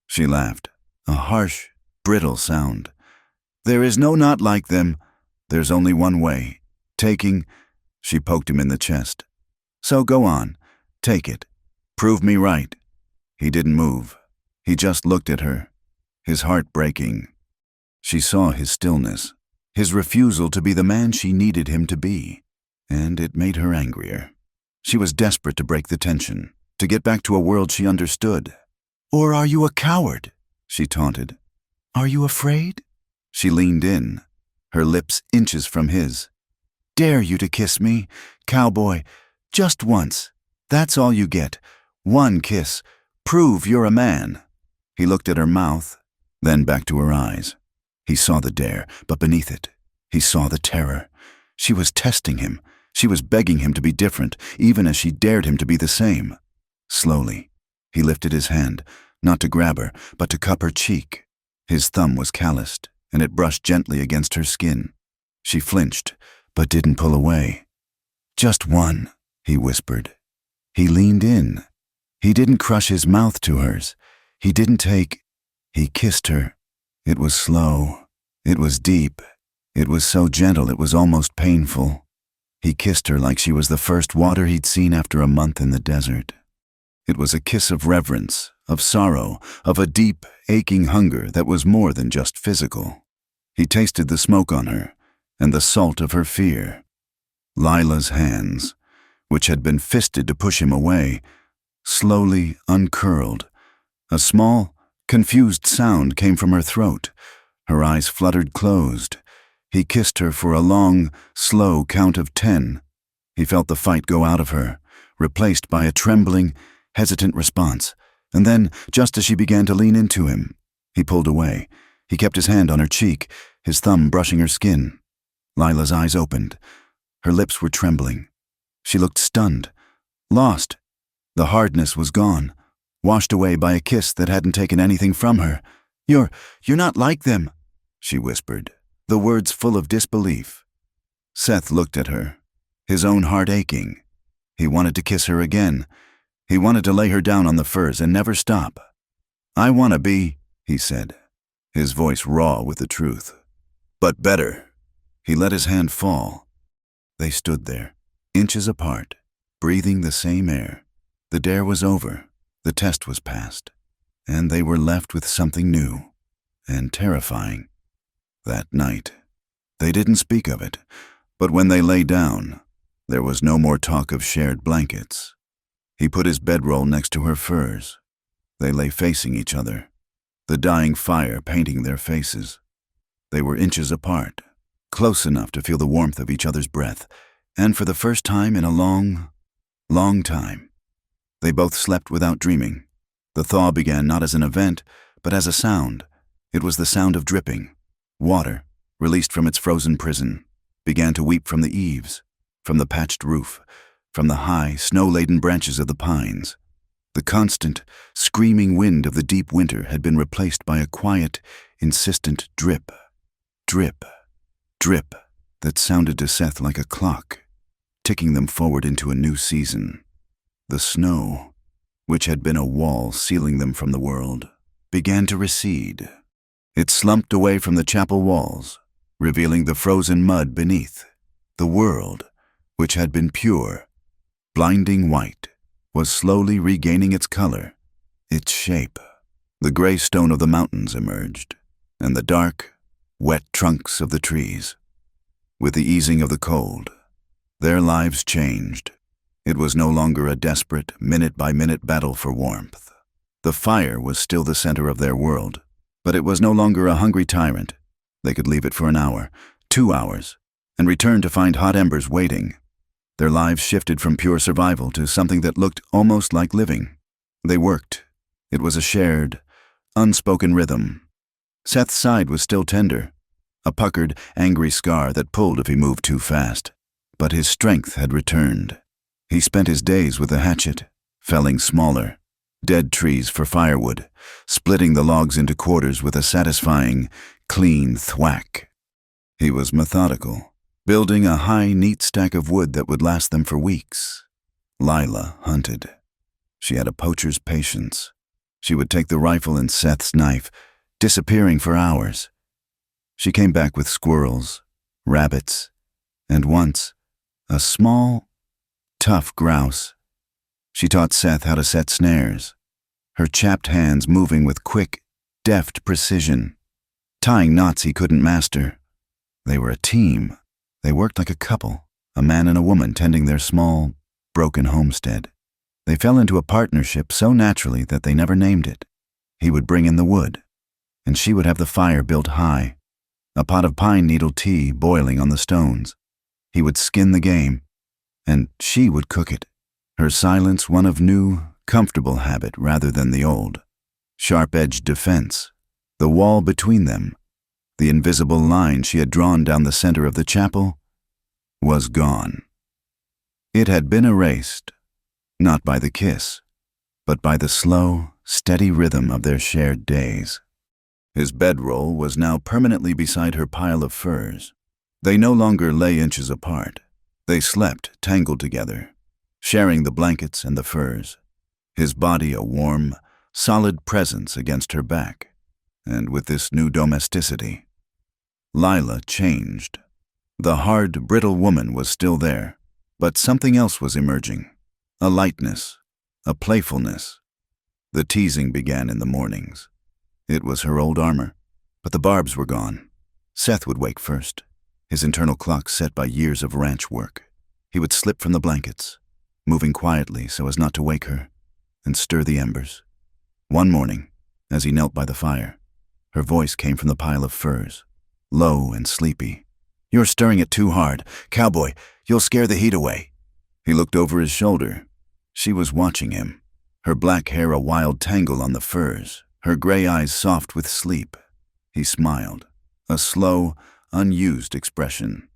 Speaker 1: She laughed, a harsh, brittle sound. "There is no not like them. There's only one way. Taking—" She poked him in the chest. "So go on. Take it. Prove me right." He didn't move. He just looked at her, his heart breaking. She saw his stillness, his refusal to be the man she needed him to be, and it made her angrier. She was desperate to break the tension, to get back to a world she understood. "Or are you a coward?" she taunted. "Are you afraid?" She leaned in, her lips inches from his. "Dare you to kiss me, cowboy, just once. That's all you get. One kiss. Prove you're a man." He looked at her mouth, then back to her eyes. He saw the dare, but beneath it, he saw the terror. She was testing him. She was begging him to be different, even as she dared him to be the same. Slowly, he lifted his hand, not to grab her, but to cup her cheek. His thumb was calloused, and it brushed gently against her skin. She flinched, but didn't pull away. "Just one," he whispered. He leaned in. He didn't crush his mouth to hers. He didn't take... He kissed her. It was slow. It was deep. It was so gentle it was almost painful. He kissed her like she was the first water he'd seen after a month in the desert. It was a kiss of reverence, of sorrow, of a deep, aching hunger that was more than just physical. He tasted the smoke on her, and the salt of her fear. Lila's hands, which had been fisted to push him away, slowly uncurled. A small, confused sound came from her throat. Her eyes fluttered closed. He kissed her for a long, slow count of 10. He felt the fight go out of her, replaced by a trembling, hesitant response. And then, just as she began to lean into him, he pulled away. He kept his hand on her cheek, his thumb brushing her skin. Lila's eyes opened. Her lips were trembling. She looked stunned, lost. The hardness was gone, washed away by a kiss that hadn't taken anything from her. You're not like them," she whispered, the words full of disbelief. Seth looked at her, his own heart aching. He wanted to kiss her again. He wanted to lay her down on the furs and never stop. "I want to be," he said, his voice raw with the truth. "But better." He let his hand fall. They stood there, inches apart, breathing the same air. The dare was over, the test was passed, and they were left with something new and terrifying. That night, they didn't speak of it, but when they lay down, there was no more talk of shared blankets. He put his bedroll next to her furs. They lay facing each other, the dying fire painting their faces. They were inches apart, close enough to feel the warmth of each other's breath, and for the first time in a long, long time, they both slept without dreaming. The thaw began not as an event, but as a sound. It was the sound of dripping. Water, released from its frozen prison, began to weep from the eaves. from the patched roof, from the high, snow-laden branches of the pines. The constant, screaming wind of the deep winter had been replaced by a quiet, insistent drip, drip, drip that sounded to Seth like a clock, ticking them forward into a new season. The snow, which had been a wall sealing them from the world, began to recede. It slumped away from the chapel walls, revealing the frozen mud beneath. The world, which had been pure, blinding white, was slowly regaining its color, its shape. The gray stone of the mountains emerged, and the dark, wet trunks of the trees. With the easing of the cold, their lives changed. It was no longer a desperate, minute-by-minute battle for warmth. The fire was still the center of their world, but it was no longer a hungry tyrant. They could leave it for an hour, 2 hours, and return to find hot embers waiting. Their lives shifted from pure survival to something that looked almost like living. They worked. It was a shared, unspoken rhythm. Seth's side was still tender, a puckered, angry scar that pulled if he moved too fast. But his strength had returned. He spent his days with a hatchet, felling smaller, dead trees for firewood, splitting the logs into quarters with a satisfying, clean thwack. He was methodical, building a high, neat stack of wood that would last them for weeks. Lila hunted. She had a poacher's patience. She would take the rifle and Seth's knife, disappearing for hours. She came back with squirrels, rabbits, and once, a small, tough grouse. She taught Seth how to set snares, her chapped hands moving with quick, deft precision, tying knots he couldn't master. They were a team. They worked like a couple, a man and a woman tending their small, broken homestead. They fell into a partnership so naturally that they never named it. He would bring in the wood, and she would have the fire built high, a pot of pine needle tea boiling on the stones. He would skin the game, and she would cook it, her silence one of new, comfortable habit rather than the old. Sharp-edged defense, the wall between them, the invisible line she had drawn down the center of the chapel, was gone. It had been erased, not by the kiss, but by the slow, steady rhythm of their shared days. His bedroll was now permanently beside her pile of furs. They no longer lay inches apart. They slept tangled together, sharing the blankets and the furs, his body a warm, solid presence against her back. And with this new domesticity, Lila changed. The hard, brittle woman was still there, but something else was emerging. A lightness, a playfulness. The teasing began in the mornings. It was her old armor, but the barbs were gone. Seth would wake first, his internal clock set by years of ranch work. He would slip from the blankets, moving quietly so as not to wake her, and stir the embers. One morning, as he knelt by the fire, her voice came from the pile of furs, low and sleepy. "You're stirring it too hard. Cowboy, you'll scare the heat away." He looked over his shoulder. She was watching him, her black hair a wild tangle on the furs, her gray eyes soft with sleep. He smiled, a slow, unused expression.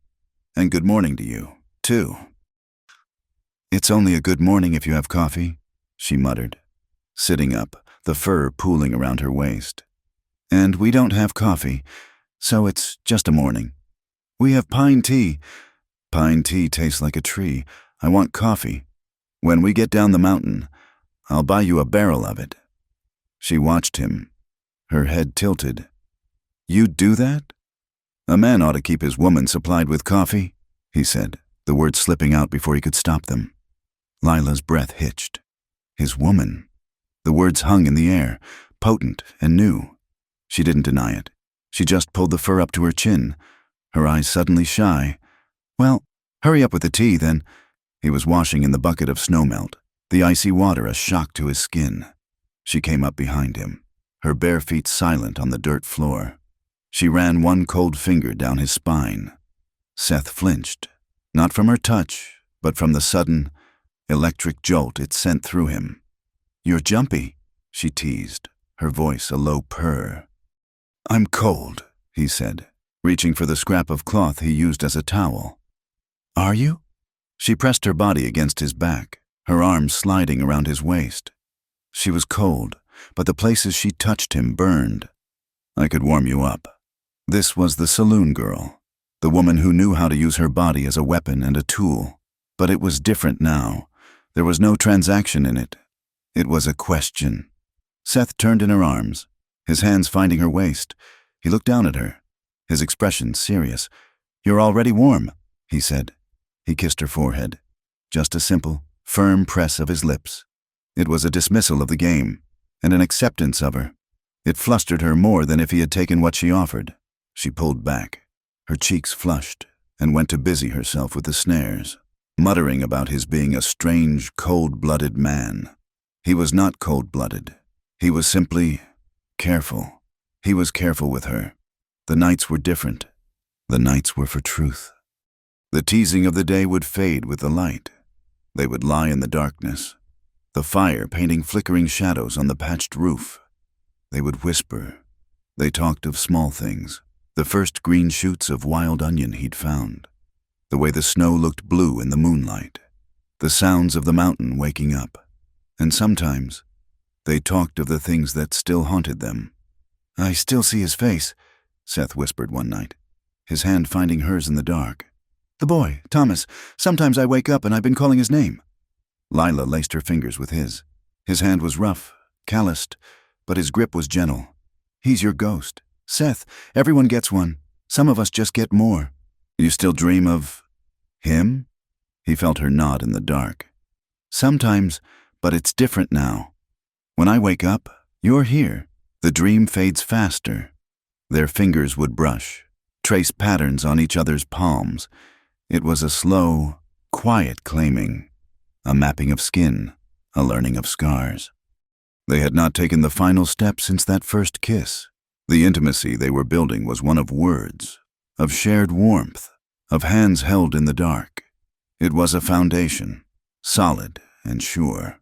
Speaker 1: "And good morning to you, too." "It's only a good morning if you have coffee," she muttered, sitting up, the fur pooling around her waist. "And we don't have coffee, so it's just a morning. We have pine tea." "Pine tea tastes like a tree. I want coffee. When we get down the mountain, I'll buy you a barrel of it." She watched him, her head tilted. "You'd do that?" "A man ought to keep his woman supplied with coffee," he said, the words slipping out before he could stop them. Lila's breath hitched. His woman. The words hung in the air, potent and new. She didn't deny it. She just pulled the fur up to her chin, her eyes suddenly shy. "Well, hurry up with the tea, then." He was washing in the bucket of snowmelt, the icy water a shock to his skin. She came up behind him, her bare feet silent on the dirt floor. She ran one cold finger down his spine. Seth flinched, not from her touch, but from the sudden, electric jolt it sent through him. "You're jumpy," she teased, her voice a low purr. "I'm cold," he said, reaching for the scrap of cloth he used as a towel. "Are you?" She pressed her body against his back, her arms sliding around his waist. She was cold, but the places she touched him burned. "I could warm you up." This was the saloon girl, the woman who knew how to use her body as a weapon and a tool. But it was different now. There was no transaction in it. It was a question. Seth turned in her arms, his hands finding her waist. He looked down at her, his expression serious. "You're already warm," he said. He kissed her forehead. Just a simple, firm press of his lips. It was a dismissal of the game, and an acceptance of her. It flustered her more than if he had taken what she offered. She pulled back. Her cheeks flushed, and went to busy herself with the snares, muttering about his being a strange, cold-blooded man. He was not cold-blooded. He was simply careful. He was careful with her. The nights were different. The nights were for truth. The teasing of the day would fade with the light. They would lie in the darkness, the fire painting flickering shadows on the patched roof. They would whisper. They talked of small things, the first green shoots of wild onion he'd found, the way the snow looked blue in the moonlight, the sounds of the mountain waking up. And sometimes they talked of the things that still haunted them. "I still see his face," Seth whispered one night, his hand finding hers in the dark. "The boy, Thomas. Sometimes I wake up and I've been calling his name." Lila laced her fingers with his. His hand was rough, calloused, but his grip was gentle. "He's your ghost. Seth, everyone gets one. Some of us just get more." "You still dream of him?" He felt her nod in the dark. "Sometimes, but it's different now. When I wake up, you're here." The dream fades faster. Their fingers would brush, trace patterns on each other's palms. It was a slow, quiet claiming, a mapping of skin, a learning of scars. They had not taken the final step since that first kiss. The intimacy they were building was one of words, of shared warmth, of hands held in the dark. It was a foundation, solid and sure,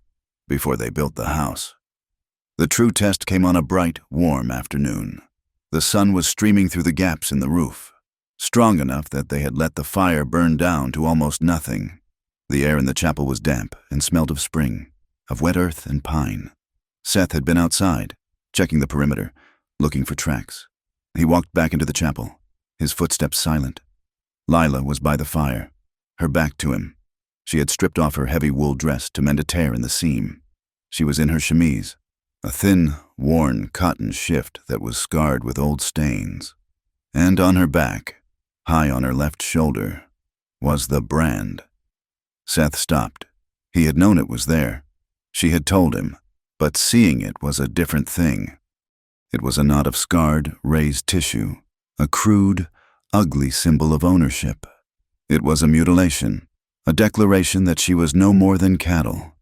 Speaker 1: before they built the house. The true test came on a bright, warm afternoon. The sun was streaming through the gaps in the roof, strong enough that they had let the fire burn down to almost nothing. The air in the chapel was damp and smelled of spring, of wet earth and pine. Seth had been outside, checking the perimeter, looking for tracks. He walked back into the chapel, his footsteps silent. Lila was by the fire, her back to him. She had stripped off her heavy wool dress to mend a tear in the seam. She was in her chemise, a thin, worn cotton shift that was scarred with old stains. And on her back, high on her left shoulder, was the brand. Seth stopped. He had known it was there. She had told him, but seeing it was a different thing. It was a knot of scarred, raised tissue, a crude, ugly symbol of ownership. It was a mutilation, a declaration that she was no more than cattle.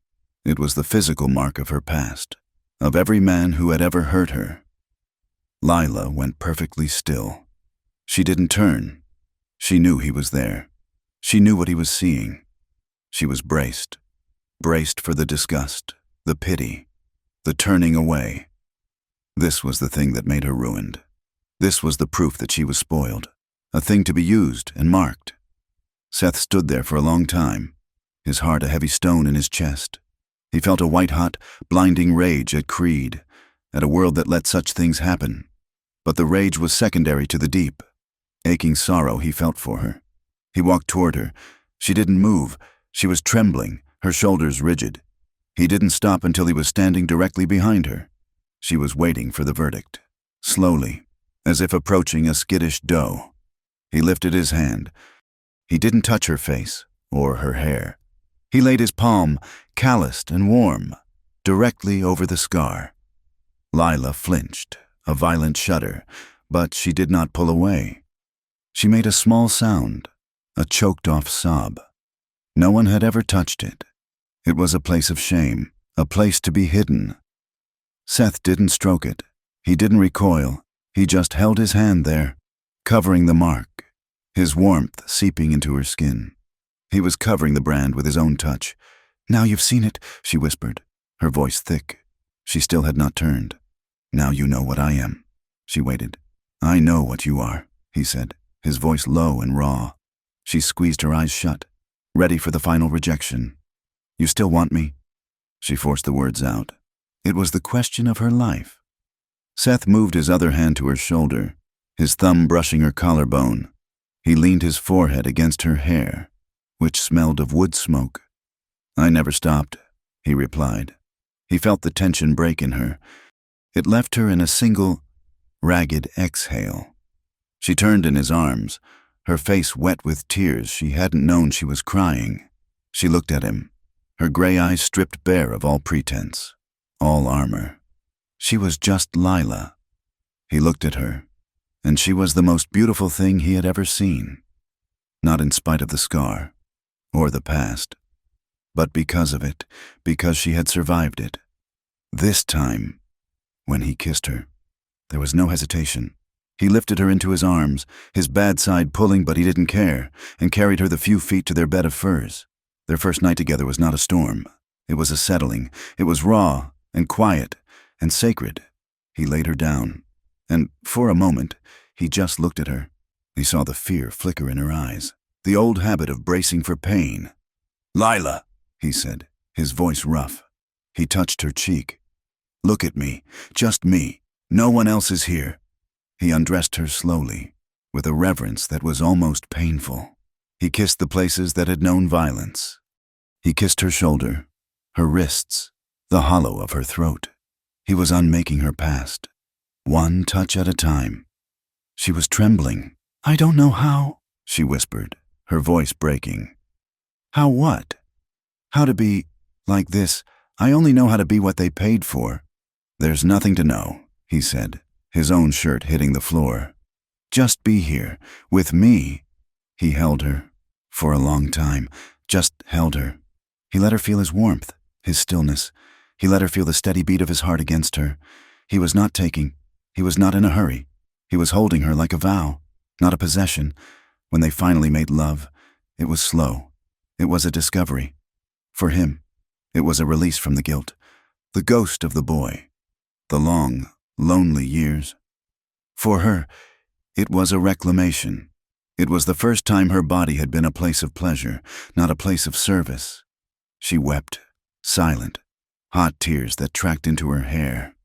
Speaker 1: It was the physical mark of her past, of every man who had ever hurt her. Lila went perfectly still. She didn't turn. She knew he was there. She knew what he was seeing. She was braced for the disgust, the pity, the turning away. This was the thing that made her ruined. This was the proof that she was spoiled, a thing to be used and marked. Seth stood there for a long time, his heart a heavy stone in his chest. He felt a white-hot, blinding rage at Creed, at a world that let such things happen. But the rage was secondary to the deep, aching sorrow he felt for her. He walked toward her. She didn't move. She was trembling, her shoulders rigid. He didn't stop until he was standing directly behind her. She was waiting for the verdict, slowly, as if approaching a skittish doe. He lifted his hand. He didn't touch her face or her hair. He laid his palm, calloused and warm, directly over the scar. Lila flinched, a violent shudder, but she did not pull away. She made a small sound, a choked-off sob. No one had ever touched it. It was a place of shame, a place to be hidden. Seth didn't stroke it. He didn't recoil. He just held his hand there, covering the mark, his warmth seeping into her skin. He was covering the brand with his own touch. "Now you've seen it," she whispered, her voice thick. She still had not turned. "Now you know what I am." She waited. "I know what you are," he said, his voice low and raw. She squeezed her eyes shut, ready for the final rejection. "You still want me?" She forced the words out. It was the question of her life. Seth moved his other hand to her shoulder, his thumb brushing her collarbone. He leaned his forehead against her hair, which smelled of wood smoke. "I never stopped," he replied. He felt the tension break in her. It left her in a single, ragged exhale. She turned in his arms, her face wet with tears. She hadn't known she was crying. She looked at him, her gray eyes stripped bare of all pretense, all armor. She was just Lila. He looked at her, and she was the most beautiful thing he had ever seen. Not in spite of the scar, or the past, but because of it, because she had survived it. This time, when he kissed her, there was no hesitation. He lifted her into his arms, his bad side pulling, but he didn't care, and carried her the few feet to their bed of furs. Their first night together was not a storm. It was a settling. It was raw and quiet and sacred. He laid her down, and for a moment, he just looked at her. He saw the fear flicker in her eyes, the old habit of bracing for pain. "Lila," he said, his voice rough. He touched her cheek. "Look at me, just me. No one else is here." He undressed her slowly, with a reverence that was almost painful. He kissed the places that had known violence. He kissed her shoulder, her wrists, the hollow of her throat. He was unmaking her past, one touch at a time. She was trembling. "I don't know how," she whispered, her voice breaking. "How what?" "How to be like this. I only know how to be what they paid for." "There's nothing to know," he said, his own shirt hitting the floor. "Just be here, with me." He held her, for a long time, just held her. He let her feel his warmth, his stillness. He let her feel the steady beat of his heart against her. He was not taking. He was not in a hurry. He was holding her like a vow, not a possession. When they finally made love, it was slow. It was a discovery. For him, it was a release from the guilt, the ghost of the boy, the long, lonely years. For her, it was a reclamation. It was the first time her body had been a place of pleasure, not a place of service. She wept, silent, hot tears that tracked into her hair.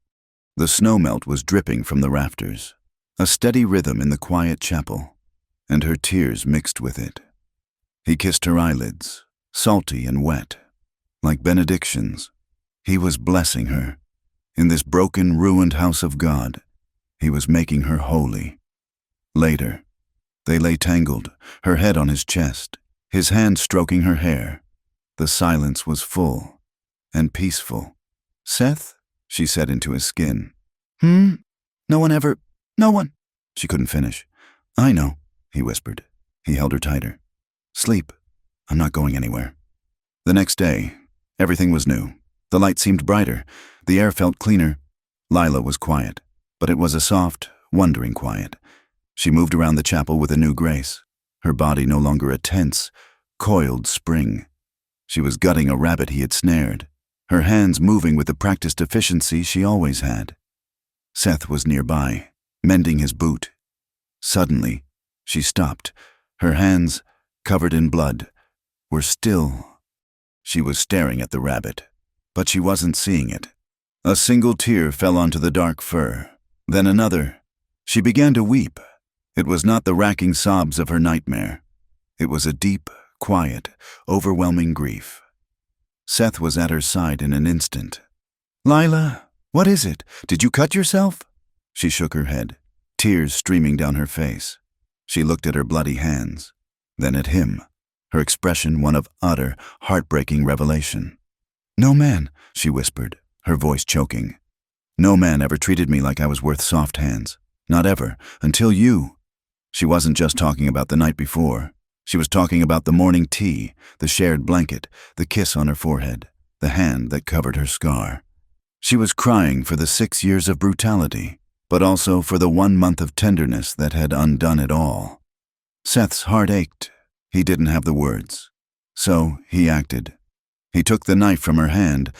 Speaker 1: The snowmelt was dripping from the rafters, a steady rhythm in the quiet chapel, and her tears mixed with it. He kissed her eyelids, salty and wet, like benedictions. He was blessing her. In this broken, ruined house of God, he was making her holy. Later, they lay tangled, her head on his chest, his hand stroking her hair. The silence was full and peaceful. "Seth?" she said into his skin. No one." She couldn't finish. "I know," he whispered. He held her tighter. "Sleep. I'm not going anywhere." The next day, everything was new. The light seemed brighter. The air felt cleaner. Lila was quiet, but it was a soft, wondering quiet. She moved around the chapel with a new grace, her body no longer a tense, coiled spring. She was gutting a rabbit he had snared, her hands moving with the practiced efficiency she always had. Seth was nearby, mending his boot. Suddenly, she stopped. Her hands, covered in blood, were still. She was staring at the rabbit, but she wasn't seeing it. A single tear fell onto the dark fur, then another. She began to weep. It was not the racking sobs of her nightmare. It was a deep, quiet, overwhelming grief. Seth was at her side in an instant. "Lila, what is it? Did you cut yourself?" She shook her head, tears streaming down her face. She looked at her bloody hands, then at him, her expression one of utter, heartbreaking revelation. "No man," she whispered, her voice choking. "No man ever treated me like I was worth soft hands. Not ever, until you." She wasn't just talking about the night before. She was talking about the morning tea, the shared blanket, the kiss on her forehead, the hand that covered her scar. She was crying for the 6 years of brutality, but also for the 1 month of tenderness that had undone it all. Seth's heart ached. He didn't have the words. So he acted. He took the knife from her hand.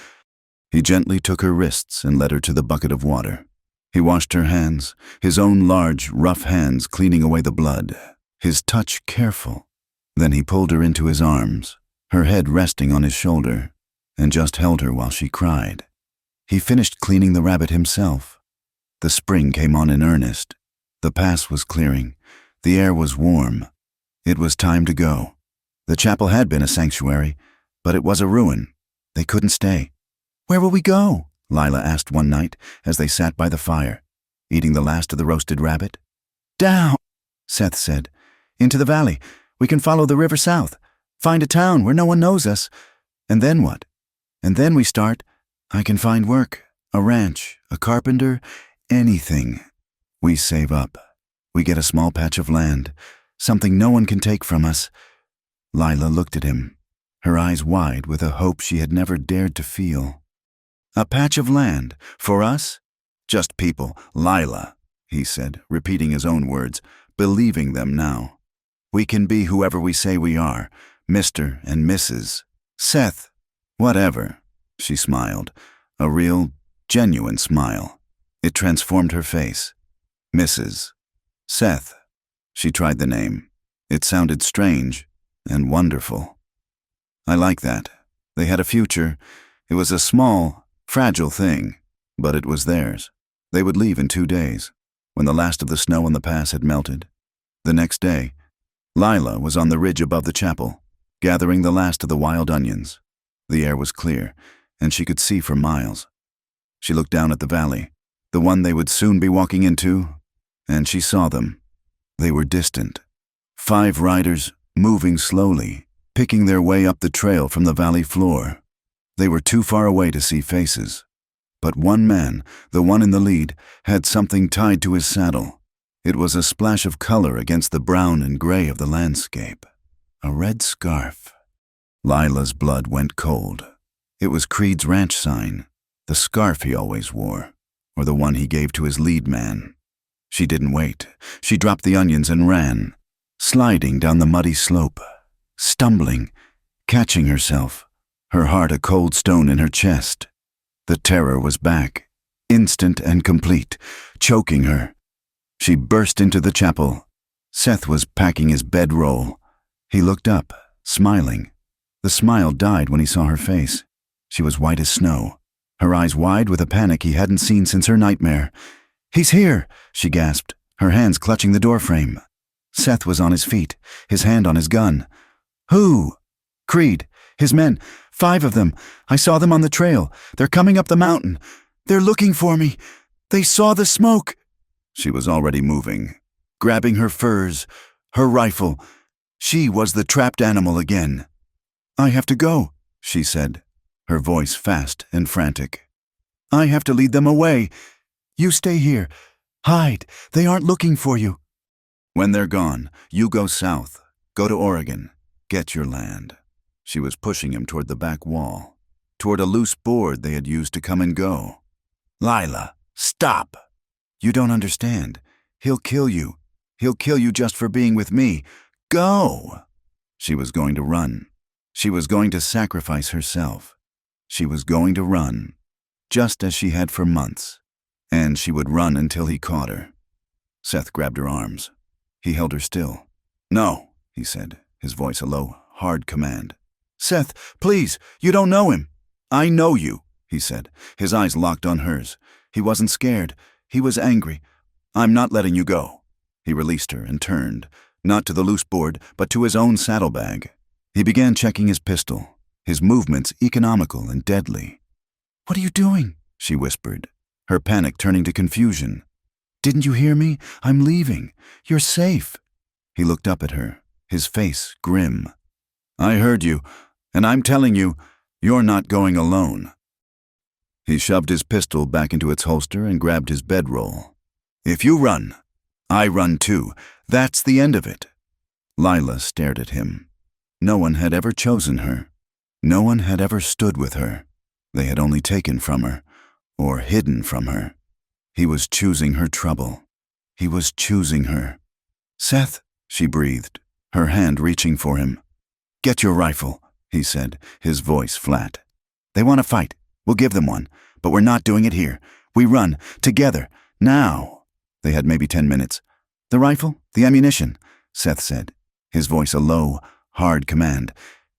Speaker 1: He gently took her wrists and led her to the bucket of water. He washed her hands, his own large, rough hands cleaning away the blood, his touch careful. Then he pulled her into his arms, her head resting on his shoulder, and just held her while she cried. He finished cleaning the rabbit himself. The spring came on in earnest. The pass was clearing. The air was warm. It was time to go. The chapel had been a sanctuary, but it was a ruin. They couldn't stay. "Where will we go?" Lila asked one night as they sat by the fire, eating the last of the roasted rabbit. "Down," Seth said. "Into the valley. We can follow the river south. Find a town where no one knows us. And then what? And then we start. I can find work, a ranch, a carpenter, anything. We save up. We get a small patch of land, something no one can take from us." Lila looked at him, her eyes wide with a hope she had never dared to feel. "A patch of land? For us?" "Just people, Lila," he said, repeating his own words, believing them now. "We can be whoever we say we are, Mr. and Mrs. Seth." "Whatever," she smiled, a real, genuine smile. It transformed her face. "Mrs. Seth." She tried the name. It sounded strange and wonderful. "I like that." They had a future. It was a small, fragile thing, but it was theirs. They would leave in 2 days, when the last of the snow on the pass had melted. The next day, Lila was on the ridge above the chapel, gathering the last of the wild onions. The air was clear, and she could see for miles. She looked down at the valley, the one they would soon be walking into, and she saw them. They were distant. 5 riders, moving slowly, picking their way up the trail from the valley floor. They were too far away to see faces. But one man, the one in the lead, had something tied to his saddle. It was a splash of color against the brown and gray of the landscape. A red scarf. Lila's blood went cold. It was Creed's ranch sign, the scarf he always wore, or the one he gave to his lead man. She didn't wait. She dropped the onions and ran, sliding down the muddy slope, stumbling, catching herself, her heart a cold stone in her chest. The terror was back, instant and complete, choking her. She burst into the chapel. Seth was packing his bedroll. He looked up, smiling. The smile died when he saw her face. She was white as snow, her eyes wide with a panic he hadn't seen since her nightmare. "He's here," she gasped, her hands clutching the doorframe. Seth was on his feet, his hand on his gun. "Who?" "Creed. His men. 5 of them. I saw them on the trail. They're coming up the mountain. They're looking for me. They saw the smoke." She was already moving, grabbing her furs, her rifle. She was the trapped animal again. "I have to go," she said, her voice fast and frantic. "I have to lead them away. You stay here. Hide. They aren't looking for you." "When they're gone, you go south. Go to Oregon. Get your land." She was pushing him toward the back wall, toward a loose board they had used to come and go. "Lila, stop! You don't understand. He'll kill you. He'll kill you just for being with me. Go!" She was going to run. She was going to sacrifice herself. She was going to run, just as she had for months. And she would run until he caught her. Seth grabbed her arms. He held her still. "No," he said, his voice a low, hard command. "Seth, please, you don't know him." "I know you," he said, his eyes locked on hers. He wasn't scared. He was angry. "I'm not letting you go." He released her and turned, not to the loose board, but to his own saddlebag. He began checking his pistol, his movements economical and deadly. "What are you doing?" she whispered, her panic turning to confusion. "Didn't you hear me? I'm leaving. You're safe." He looked up at her, his face grim. "I heard you, and I'm telling you, you're not going alone." He shoved his pistol back into its holster and grabbed his bedroll. "If you run, I run too. That's the end of it." Lila stared at him. No one had ever chosen her. No one had ever stood with her. They had only taken from her, or hidden from her. He was choosing her trouble. He was choosing her. "Seth," she breathed, her hand reaching for him. "Get your rifle," he said, his voice flat. "They want to fight. We'll give them one, but we're not doing it here. We run, together, now." They had maybe 10 minutes. "The rifle, the ammunition," Seth said, his voice a low, hard command.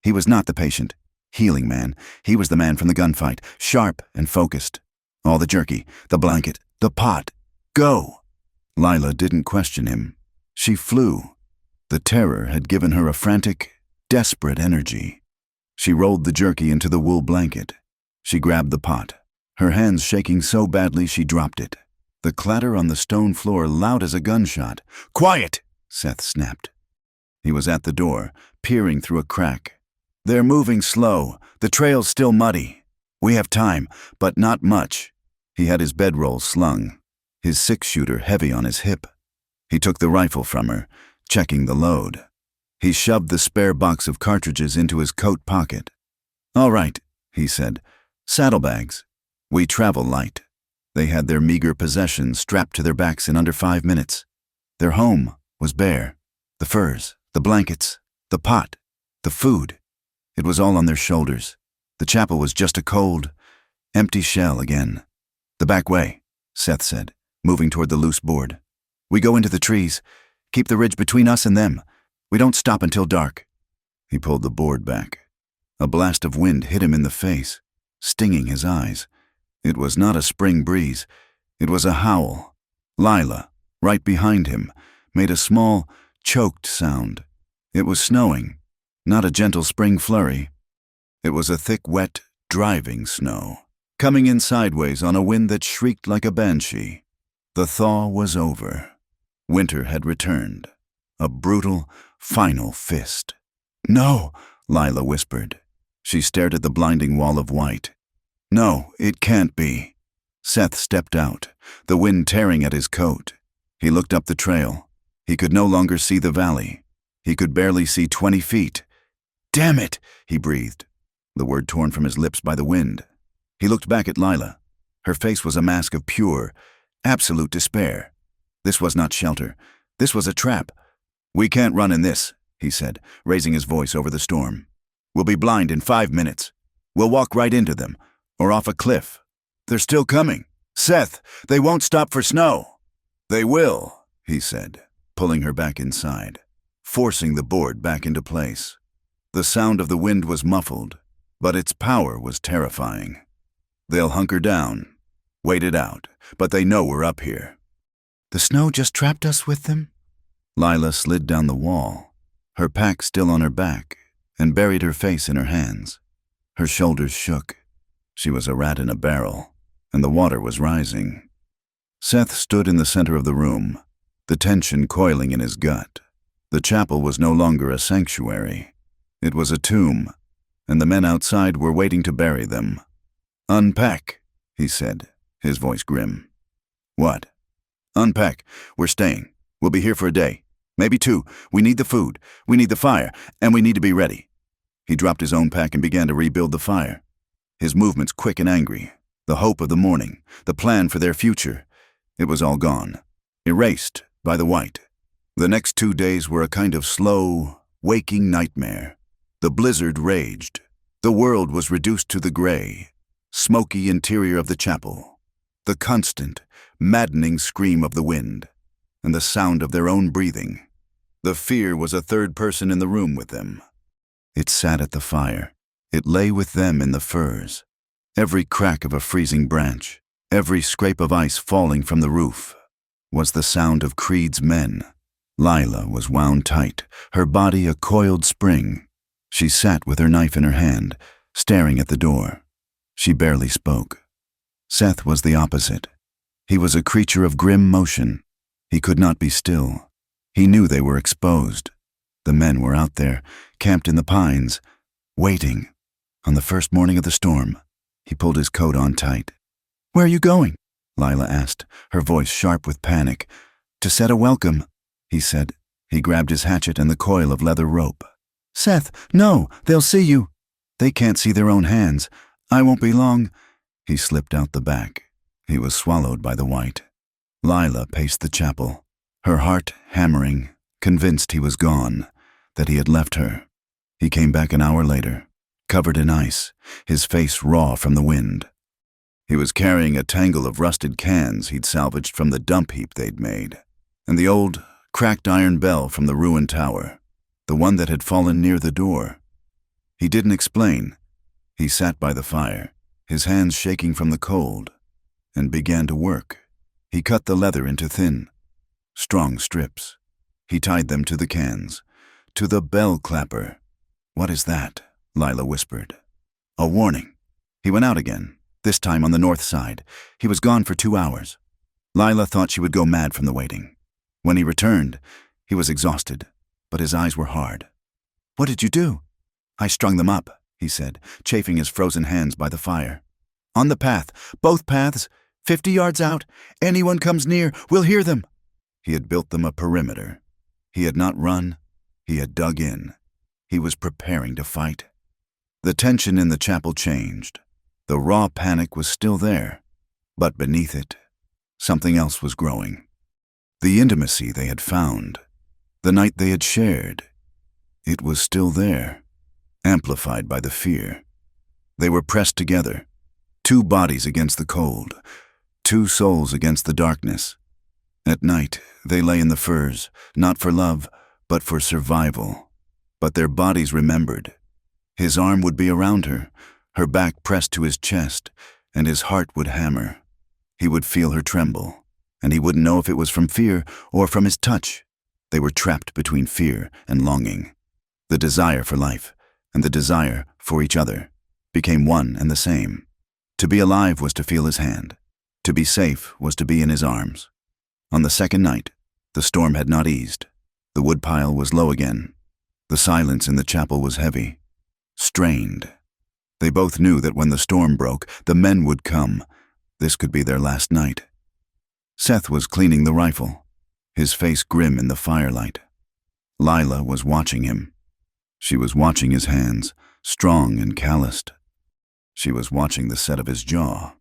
Speaker 1: He was not the patient, healing man. He was the man from the gunfight, sharp and focused. All the jerky, the blanket, the pot. Go! Lila didn't question him. She flew. The terror had given her a frantic, desperate energy. She rolled the jerky into the wool blanket. She grabbed the pot, her hands shaking so badly she dropped it. The clatter on the stone floor loud as a gunshot. "Quiet!" Seth snapped. He was at the door, peering through a crack. "They're moving slow. The trail's still muddy. We have time, but not much." He had his bedroll slung, his six-shooter heavy on his hip. He took the rifle from her, checking the load. He shoved the spare box of cartridges into his coat pocket. "All right," he said. "Saddlebags. We travel light." They had their meager possessions strapped to their backs in under 5 minutes. Their home was bare. The furs, the blankets, the pot, the food. It was all on their shoulders. The chapel was just a cold, empty shell again. "The back way," Seth said, moving toward the loose board. "We go into the trees. Keep the ridge between us and them. We don't stop until dark." He pulled the board back. A blast of wind hit him in the face, stinging his eyes. It was not a spring breeze. It was a howl. Lila, right behind him, made a small, choked sound. It was snowing, not a gentle spring flurry. It was a thick, wet, driving snow, coming in sideways on a wind that shrieked like a banshee. The thaw was over. Winter had returned. A brutal, final fist. "No," Lila whispered. She stared at the blinding wall of white. "No, it can't be." Seth stepped out, the wind tearing at his coat. He looked up the trail. He could no longer see the valley. He could barely see 20 feet. "Damn it," he breathed, the word torn from his lips by the wind. He looked back at Lila. Her face was a mask of pure, absolute despair. This was not shelter. This was a trap. "We can't run in this," he said, raising his voice over the storm. "We'll be blind in 5 minutes. We'll walk right into them, or off a cliff. They're still coming. Seth, they won't stop for snow." "They will," he said, pulling her back inside, forcing the board back into place. The sound of the wind was muffled, but its power was terrifying. "They'll hunker down, wait it out, but they know we're up here." "The snow just trapped us with them?" Lila slid down the wall, her pack still on her back, and buried her face in her hands. Her shoulders shook. She was a rat in a barrel, and the water was rising. Seth stood in the center of the room, the tension coiling in his gut. The chapel was no longer a sanctuary. It was a tomb, and the men outside were waiting to bury them. "Unpack," he said, his voice grim. "What?" "Unpack. We're staying. We'll be here for a day. Maybe 2. We need the food. We need the fire. And we need to be ready." He dropped his own pack and began to rebuild the fire. His movements quick and angry. The hope of the morning. The plan for their future. It was all gone. Erased by the white. The next 2 days were a kind of slow, waking nightmare. The blizzard raged. The world was reduced to the gray, smoky interior of the chapel. The constant, maddening scream of the wind, and the sound of their own breathing. The fear was a third person in the room with them. It sat at the fire. It lay with them in the furs. Every crack of a freezing branch, every scrape of ice falling from the roof, was the sound of Creed's men. Lila was wound tight, her body a coiled spring. She sat with her knife in her hand, staring at the door. She barely spoke. Seth was the opposite. He was a creature of grim motion. He could not be still. He knew they were exposed. The men were out there, camped in the pines, waiting. On the first morning of the storm, he pulled his coat on tight. "Where are you going?" Lila asked, her voice sharp with panic. "To set a welcome," he said. He grabbed his hatchet and the coil of leather rope. "Seth, no, they'll see you." "They can't see their own hands. I won't be long." He slipped out the back. He was swallowed by the white. Lila paced the chapel, her heart hammering, convinced he was gone, that he had left her. He came back an hour later, covered in ice, his face raw from the wind. He was carrying a tangle of rusted cans he'd salvaged from the dump heap they'd made, and the old, cracked iron bell from the ruined tower, the one that had fallen near the door. He didn't explain. He sat by the fire, his hands shaking from the cold, and began to work. He cut the leather into thin, strong strips. He tied them to the cans, to the bell clapper. "What is that?" Lila whispered. "A warning." He went out again, this time on the north side. He was gone for 2 hours. Lila thought she would go mad from the waiting. When he returned, he was exhausted, but his eyes were hard. "What did you do?" "I strung them up," he said, chafing his frozen hands by the fire. "On the path, both paths, 50 yards out. Anyone comes near, we'll hear them." He had built them a perimeter. He had not run, he had dug in. He was preparing to fight. The tension in the chapel changed. The raw panic was still there, but beneath it, something else was growing. The intimacy they had found, the night they had shared, it was still there, amplified by the fear. They were pressed together, 2 bodies against the cold, 2 souls against the darkness. At night, they lay in the furs, not for love, but for survival. But their bodies remembered. His arm would be around her, her back pressed to his chest, and his heart would hammer. He would feel her tremble, and he wouldn't know if it was from fear or from his touch. They were trapped between fear and longing. The desire for life and the desire for each other became one and the same. To be alive was to feel his hand. To be safe was to be in his arms. On the second night, the storm had not eased. The woodpile was low again. The silence in the chapel was heavy, strained. They both knew that when the storm broke, the men would come. This could be their last night. Seth was cleaning the rifle, his face grim in the firelight. Lila was watching him. She was watching his hands, strong and calloused. She was watching the set of his jaw.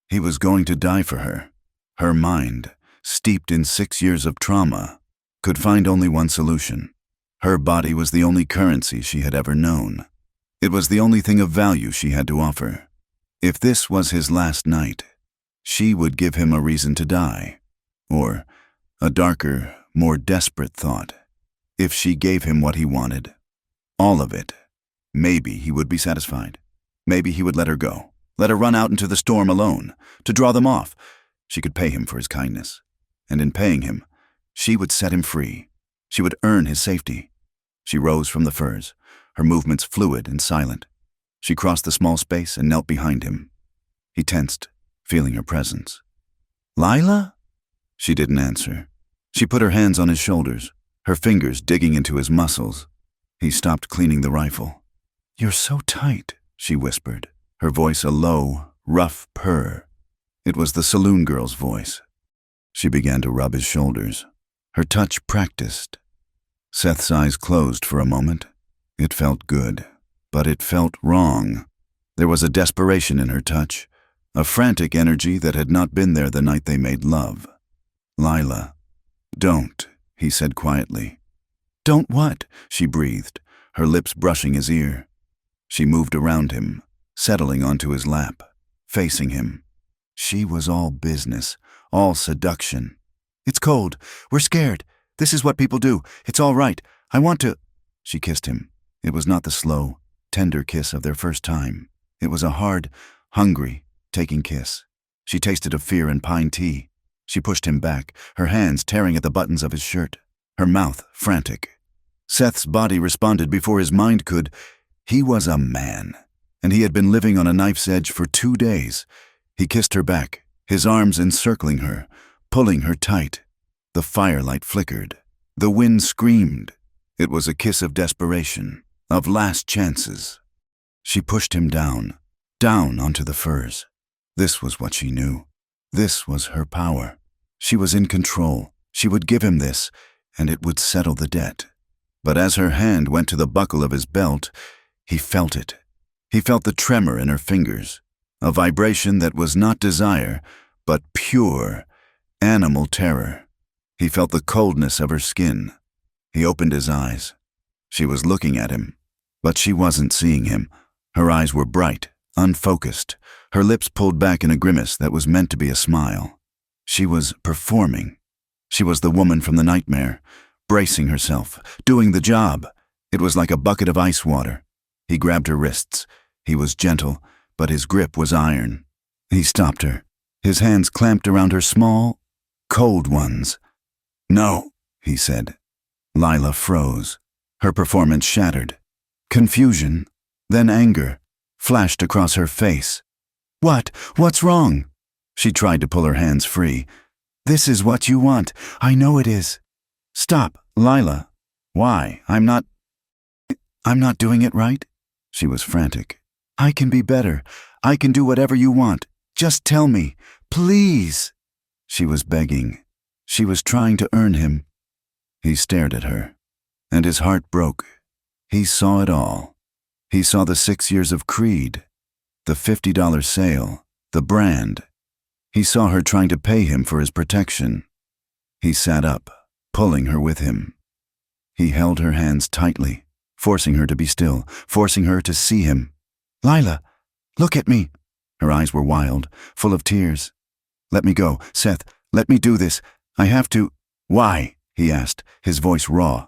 Speaker 1: He was going to die for her. Her mind, steeped in 6 years of trauma, could find only one solution. Her body was the only currency she had ever known. It was the only thing of value she had to offer. If this was his last night, she would give him a reason to die. Or, a darker, more desperate thought, if she gave him what he wanted, all of it, maybe he would be satisfied. Maybe he would let her go, let her run out into the storm alone, to draw them off. She could pay him for his kindness, and in paying him, she would set him free. She would earn his safety. She rose from the furs, her movements fluid and silent. She crossed the small space and knelt behind him. He tensed, feeling her presence. "Lila?" She didn't answer. She put her hands on his shoulders, her fingers digging into his muscles. He stopped cleaning the rifle. "You're so tight," she whispered, her voice a low, rough purr. It was the saloon girl's voice. She began to rub his shoulders, her touch practiced. Seth's eyes closed for a moment. It felt good, but it felt wrong. There was a desperation in her touch, a frantic energy that had not been there the night they made love. "Lila, don't," he said quietly. "Don't what?" she breathed, her lips brushing his ear. She moved around him, settling onto his lap, facing him. She was all business, all seduction. "It's cold. We're scared. This is what people do. It's all right. I want to—" She kissed him. It was not the slow, tender kiss of their first time. It was a hard, hungry, taking kiss. She tasted of fear and pine tea. She pushed him back, her hands tearing at the buttons of his shirt, her mouth frantic. Seth's body responded before his mind could. He was a man, and he had been living on a knife's edge for 2 days. He kissed her back, his arms encircling her, pulling her tight. The firelight flickered. The wind screamed. It was a kiss of desperation, of last chances. She pushed him down onto the furs. This was what she knew. This was her power. She was in control. She would give him this, and it would settle the debt. But as her hand went to the buckle of his belt, he felt it. He felt the tremor in her fingers, a vibration that was not desire, but pure, animal terror. He felt the coldness of her skin. He opened his eyes. She was looking at him, but she wasn't seeing him. Her eyes were bright, unfocused, her lips pulled back in a grimace that was meant to be a smile. She was performing. She was the woman from the nightmare, bracing herself, doing the job. It was like a bucket of ice water. He grabbed her wrists. He was gentle, but his grip was iron. He stopped her. His hands clamped around her small, cold ones. "No," he said. Lila froze. Her performance shattered. Confusion, then anger, flashed across her face. What's wrong?" She tried to pull her hands free. "This is what you want. I know it is." "Stop, Lila. Why? I'm not doing it right?" She was frantic. "I can be better. I can do whatever you want. Just tell me, please." She was begging. She was trying to earn him. He stared at her, and his heart broke. He saw it all. He saw the 6 years of Creed, the $50 sale, the brand. He saw her trying to pay him for his protection. He sat up, pulling her with him. He held her hands tightly, forcing her to be still, forcing her to see him. "Lila, look at me." Her eyes were wild, full of tears. "Let me go, Seth. Let me do this. I have to." "Why?" he asked, his voice raw.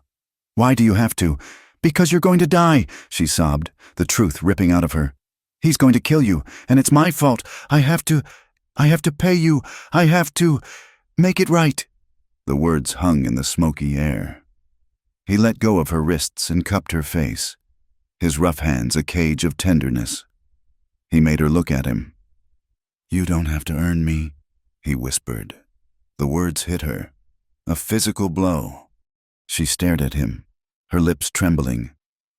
Speaker 1: "Why do you have to?" "Because you're going to die," she sobbed, the truth ripping out of her. "He's going to kill you, and it's my fault. I have to pay you. I have to make it right." The words hung in the smoky air. He let go of her wrists and cupped her face, his rough hands a cage of tenderness. He made her look at him. "You don't have to earn me," he whispered. The words hit her, a physical blow. She stared at him, her lips trembling,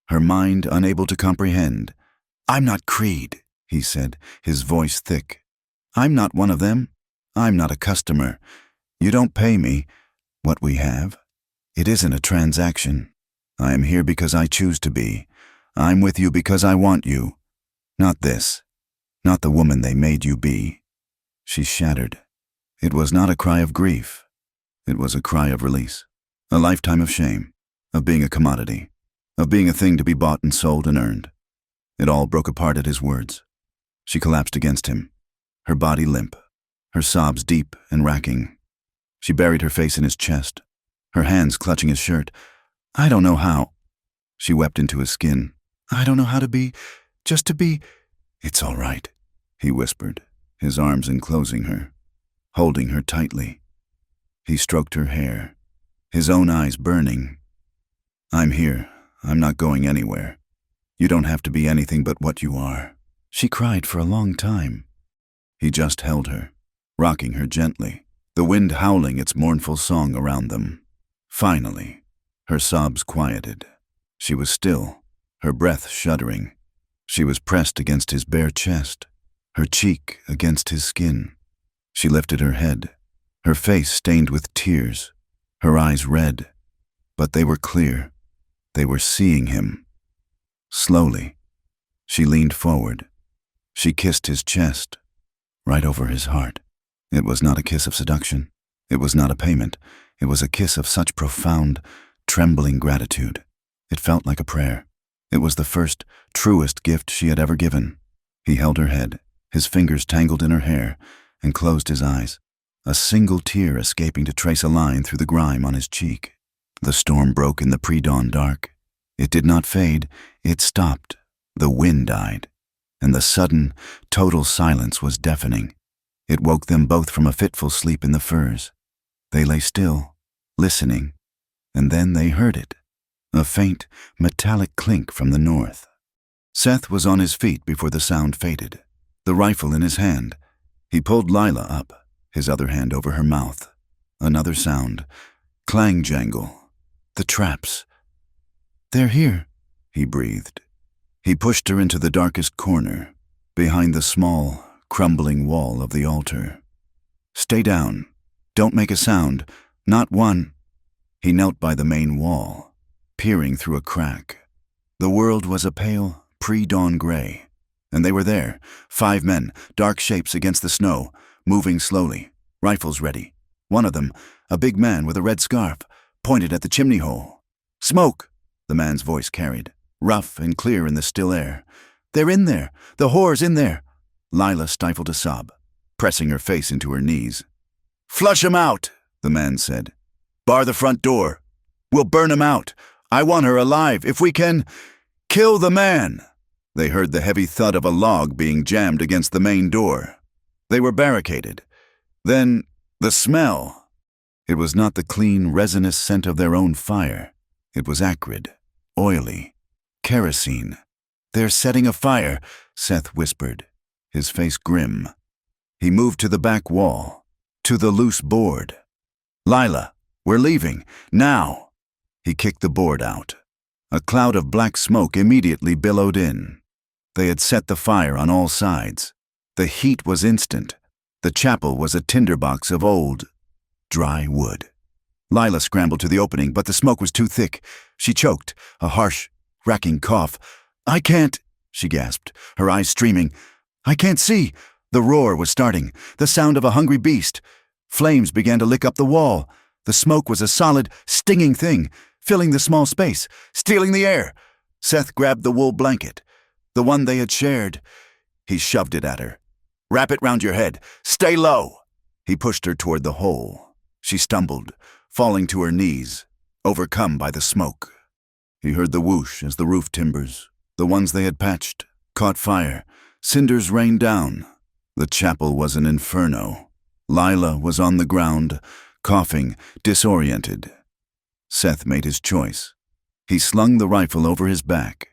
Speaker 1: her mind unable to comprehend. "I'm not Creed," he said, his voice thick. "I'm not one of them. I'm not a customer. You don't pay me. What we have, it isn't a transaction. I am here because I choose to be. I'm with you because I want you. Not this. Not the woman they made you be." She shattered. It was not a cry of grief. It was a cry of release. A lifetime of shame, of being a commodity, of being a thing to be bought and sold and earned. It all broke apart at his words. She collapsed against him, her body limp, her sobs deep and racking. She buried her face in his chest, her hands clutching his shirt. "I don't know how." She wept into his skin. "I don't know how to be, just to be." "It's all right," he whispered, his arms enclosing her, holding her tightly. He stroked her hair, his own eyes burning. "I'm here. I'm not going anywhere. You don't have to be anything but what you are." She cried for a long time. He just held her, rocking her gently, the wind howling its mournful song around them. Finally, her sobs quieted. She was still, her breath shuddering. She was pressed against his bare chest, her cheek against his skin. She lifted her head, her face stained with tears, her eyes red, but they were clear. They were seeing him. Slowly, she leaned forward. She kissed his chest, right over his heart. It was not a kiss of seduction. It was not a payment. It was a kiss of such profound, trembling gratitude. It felt like a prayer. It was the first, truest gift she had ever given. He held her head, his fingers tangled in her hair, and closed his eyes, a single tear escaping to trace a line through the grime on his cheek. The storm broke in the pre-dawn dark. It did not fade. It stopped. The wind died, and the sudden, total silence was deafening. It woke them both from a fitful sleep in the firs. They lay still, listening, and then they heard it, a faint, metallic clink from the north. Seth was on his feet before the sound faded, the rifle in his hand. He pulled Lila up, his other hand over her mouth. Another sound, clang jangle, the traps. "They're here," he breathed. He pushed her into the darkest corner, behind the small, crumbling wall of the altar. "Stay down. Don't make a sound. Not one." He knelt by the main wall, peering through a crack. The world was a pale, pre-dawn gray, and they were there, 5 men, dark shapes against the snow, moving slowly, rifles ready. One of them, a big man with a red scarf, pointed at the chimney hole. "Smoke!" the man's voice carried, rough and clear in the still air. "They're in there! The whore's in there!" Lila stifled a sob, pressing her face into her knees. "Flush 'em out," the man said. "Bar the front door. We'll burn 'em out. I want her alive. If we can, kill the man." They heard the heavy thud of a log being jammed against the main door. They were barricaded. Then, the smell. It was not the clean, resinous scent of their own fire. It was acrid, oily, kerosene. "They're setting a fire," Seth whispered, his face grim. He moved to the back wall, to the loose board. "Lila, we're leaving, now!" He kicked the board out. A cloud of black smoke immediately billowed in. They had set the fire on all sides. The heat was instant. The chapel was a tinderbox of old, dry wood. Lila scrambled to the opening, but the smoke was too thick. She choked, a harsh, racking cough. "I can't," she gasped, her eyes streaming. "I can't see." The roar was starting, the sound of a hungry beast. Flames began to lick up the wall. The smoke was a solid, stinging thing, filling the small space, stealing the air. Seth grabbed the wool blanket, the one they had shared. He shoved it at her. "Wrap it round your head. Stay low." He pushed her toward the hole. She stumbled, falling to her knees, overcome by the smoke. He heard the whoosh as the roof timbers, the ones they had patched, caught fire. Cinders rained down. The chapel was an inferno. Lila was on the ground, coughing, disoriented. Seth made his choice. He slung the rifle over his back.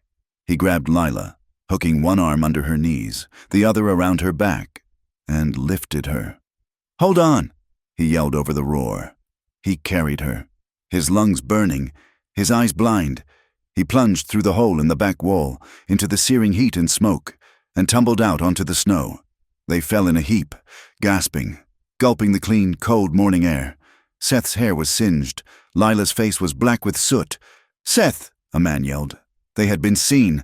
Speaker 1: He grabbed Lila, hooking one arm under her knees, the other around her back, and lifted her. "Hold on!" he yelled over the roar. He carried her, his lungs burning, his eyes blind. He plunged through the hole in the back wall, into the searing heat and smoke, and tumbled out onto the snow. They fell in a heap, gasping, gulping the clean, cold morning air. Seth's hair was singed. Lila's face was black with soot. "Seth!" a man yelled. They had been seen.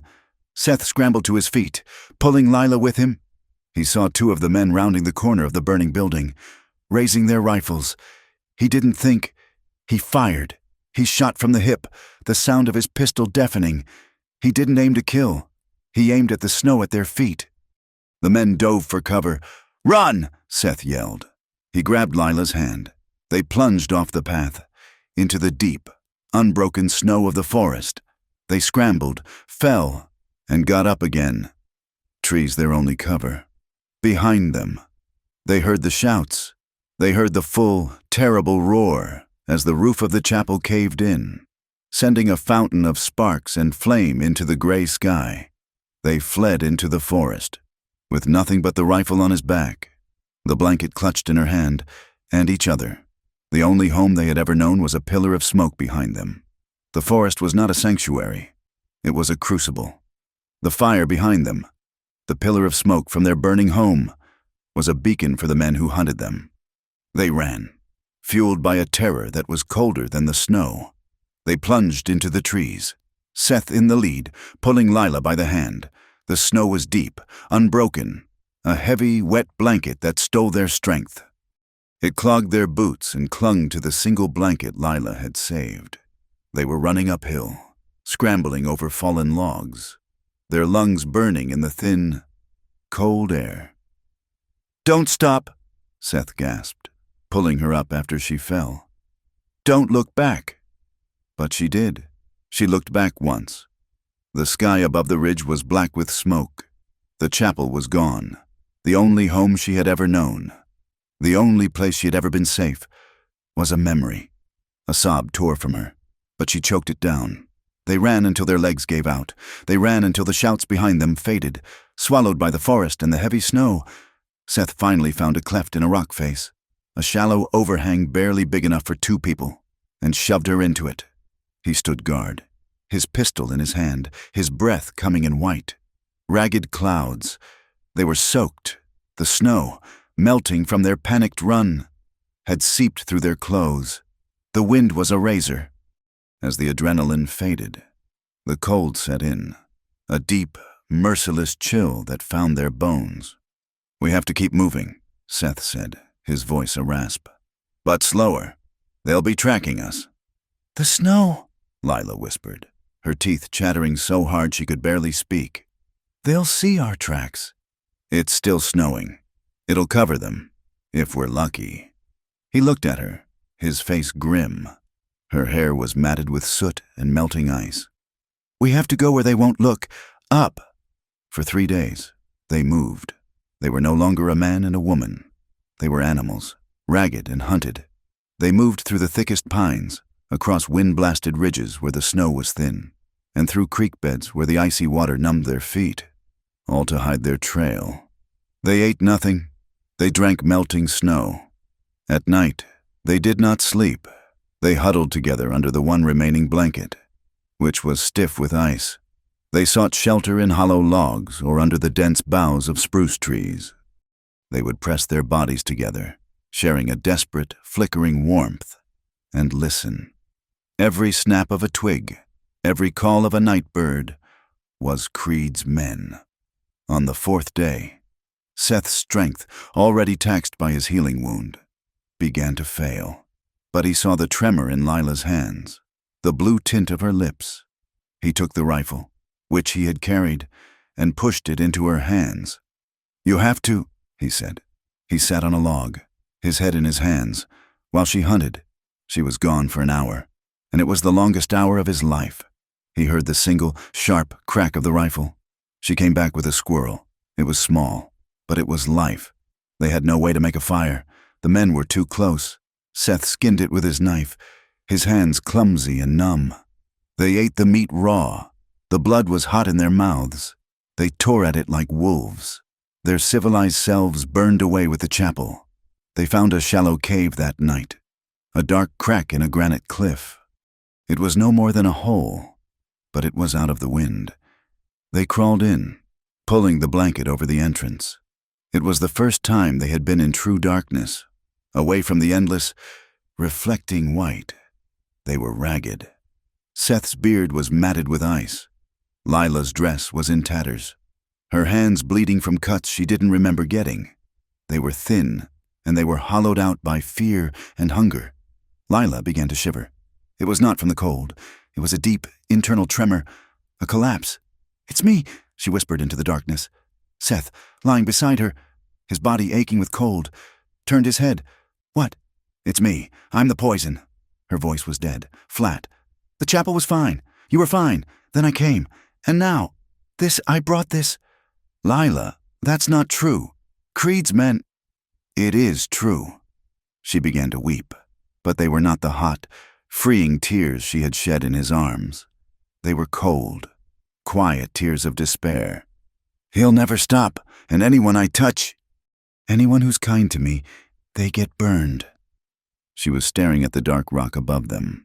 Speaker 1: Seth scrambled to his feet, pulling Lila with him. He saw two of the men rounding the corner of the burning building, raising their rifles. He didn't think. He fired. He shot from the hip, the sound of his pistol deafening. He didn't aim to kill. He aimed at the snow at their feet. The men dove for cover. "Run!" Seth yelled. He grabbed Lila's hand. They plunged off the path, into the deep, unbroken snow of the forest. They scrambled, fell, and got up again. Trees their only cover. Behind them, they heard the shouts. They heard the full, terrible roar as the roof of the chapel caved in, sending a fountain of sparks and flame into the gray sky. They fled into the forest, with nothing but the rifle on his back, the blanket clutched in her hand, and each other. The only home they had ever known was a pillar of smoke behind them. The forest was not a sanctuary. It was a crucible. The fire behind them, the pillar of smoke from their burning home, was a beacon for the men who hunted them. They ran, fueled by a terror that was colder than the snow. They plunged into the trees, Seth in the lead, pulling Lila by the hand. The snow was deep, unbroken, a heavy, wet blanket that stole their strength. It clogged their boots and clung to the single blanket Lila had saved. They were running uphill, scrambling over fallen logs, their lungs burning in the thin, cold air. "Don't stop," Seth gasped, pulling her up after she fell. "Don't look back." But she did. She looked back once. The sky above the ridge was black with smoke. The chapel was gone, the only home she had ever known. The only place she had ever been safe was a memory. A sob tore from her, but she choked it down. They ran until their legs gave out. They ran until the shouts behind them faded, swallowed by the forest and the heavy snow. Seth finally found a cleft in a rock face, a shallow overhang barely big enough for two people, and shoved her into it. He stood guard, his pistol in his hand, his breath coming in white. Ragged clouds. They were soaked. The snow, melting from their panicked run, had seeped through their clothes. The wind was a razor. As the adrenaline faded, the cold set in, a deep, merciless chill that found their bones. "We have to keep moving," Seth said, his voice a rasp. "But slower. They'll be tracking us." "The snow," Lila whispered, her teeth chattering so hard she could barely speak. "They'll see our tracks." "It's still snowing. It'll cover them, if we're lucky." He looked at her, his face grim. Her hair was matted with soot and melting ice. "We have to go where they won't look. Up." For 3 days, they moved. They were no longer a man and a woman. They were animals, ragged and hunted. They moved through the thickest pines, across wind-blasted ridges where the snow was thin, and through creek beds where the icy water numbed their feet, all to hide their trail. They ate nothing. They drank melting snow. At night, they did not sleep. They huddled together under the one remaining blanket, which was stiff with ice. They sought shelter in hollow logs or under the dense boughs of spruce trees. They would press their bodies together, sharing a desperate, flickering warmth, and listen. Every snap of a twig, every call of a night bird, was Creed's men. On the 4th day, Seth's strength, already taxed by his healing wound, began to fail. But he saw the tremor in Lila's hands, the blue tint of her lips. He took the rifle, which he had carried, and pushed it into her hands. "You have to," he said. He sat on a log, his head in his hands, while she hunted. She was gone for an hour, and it was the longest hour of his life. He heard the single, sharp crack of the rifle. She came back with a squirrel. It was small, but it was life. They had no way to make a fire. The men were too close. Seth skinned it with his knife, his hands clumsy and numb. They ate the meat raw. The blood was hot in their mouths. They tore at it like wolves. Their civilized selves burned away with the chapel. They found a shallow cave that night, a dark crack in a granite cliff. It was no more than a hole, but it was out of the wind. They crawled in, pulling the blanket over the entrance. It was the first time they had been in true darkness, away from the endless, reflecting white. They were ragged. Seth's beard was matted with ice. Lila's dress was in tatters, her hands bleeding from cuts she didn't remember getting. They were thin, and they were hollowed out by fear and hunger. Lila began to shiver. It was not from the cold. It was a deep, internal tremor, a collapse. "It's me," she whispered into the darkness. Seth, lying beside her, his body aching with cold, turned his head. "What?" "It's me. I'm the poison." Her voice was dead, flat. "The chapel was fine. You were fine. Then I came. And now, I brought this." "Lila, that's not true. Creed's men—" "It is true." She began to weep, but they were not the hot, freeing tears she had shed in his arms. They were cold, quiet tears of despair. "He'll never stop, and anyone I touch—" "Anyone who's kind to me, they get burned." She was staring at the dark rock above them.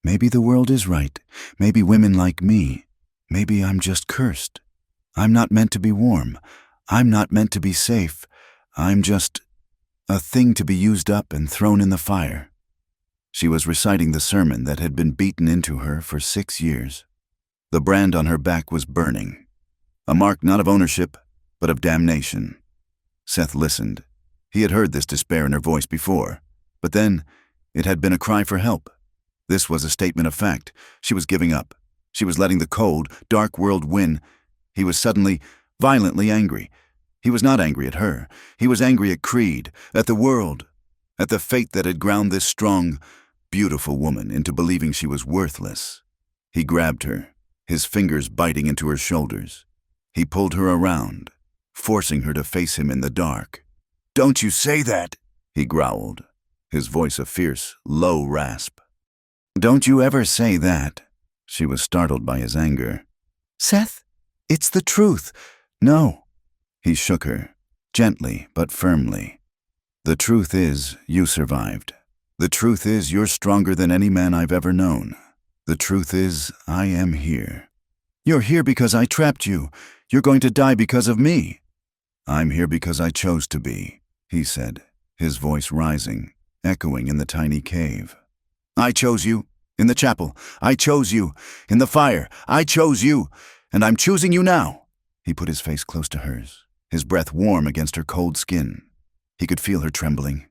Speaker 1: "Maybe the world is right. Maybe women like me. Maybe I'm just cursed. I'm not meant to be warm. I'm not meant to be safe. I'm just a thing to be used up and thrown in the fire." She was reciting the sermon that had been beaten into her for 6 years. The brand on her back was burning, a mark not of ownership, but of damnation. Seth listened. He had heard this despair in her voice before, but then it had been a cry for help. This was a statement of fact. She was giving up. She was letting the cold, dark world win. He was suddenly, violently angry. He was not angry at her. He was angry at Creed, at the world, at the fate that had ground this strong, beautiful woman into believing she was worthless. He grabbed her, his fingers biting into her shoulders. He pulled her around, forcing her to face him in the dark. "Don't you say that," he growled, his voice a fierce, low rasp. "Don't you ever say that." She was startled by his anger. "Seth, it's the truth." "No." He shook her, gently but firmly. "The truth is, you survived. The truth is, you're stronger than any man I've ever known. The truth is, I am here. You're here because I trapped you. You're going to die because of me." "I'm here because I chose to be," he said, his voice rising, echoing in the tiny cave. "I chose you. In the chapel. I chose you. In the fire. I chose you. And I'm choosing you now." He put his face close to hers, his breath warm against her cold skin. He could feel her trembling.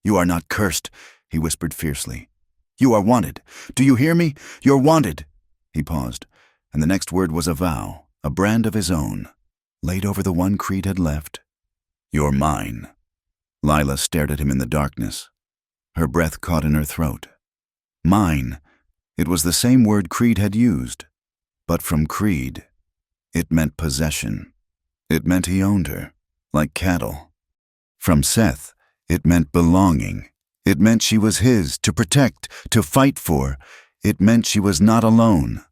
Speaker 1: "You are not cursed," he whispered fiercely. "You are wanted. Do you hear me? You're wanted." He paused, and the next word was a vow, a brand of his own, laid over the one Creed had left. "You're mine." Lila stared at him in the darkness. Her breath caught in her throat. Mine. It was the same word Creed had used, but from Creed. It meant possession. It meant he owned her, like cattle. From Seth, it meant belonging. It meant she was his, to protect, to fight for. It meant she was not alone.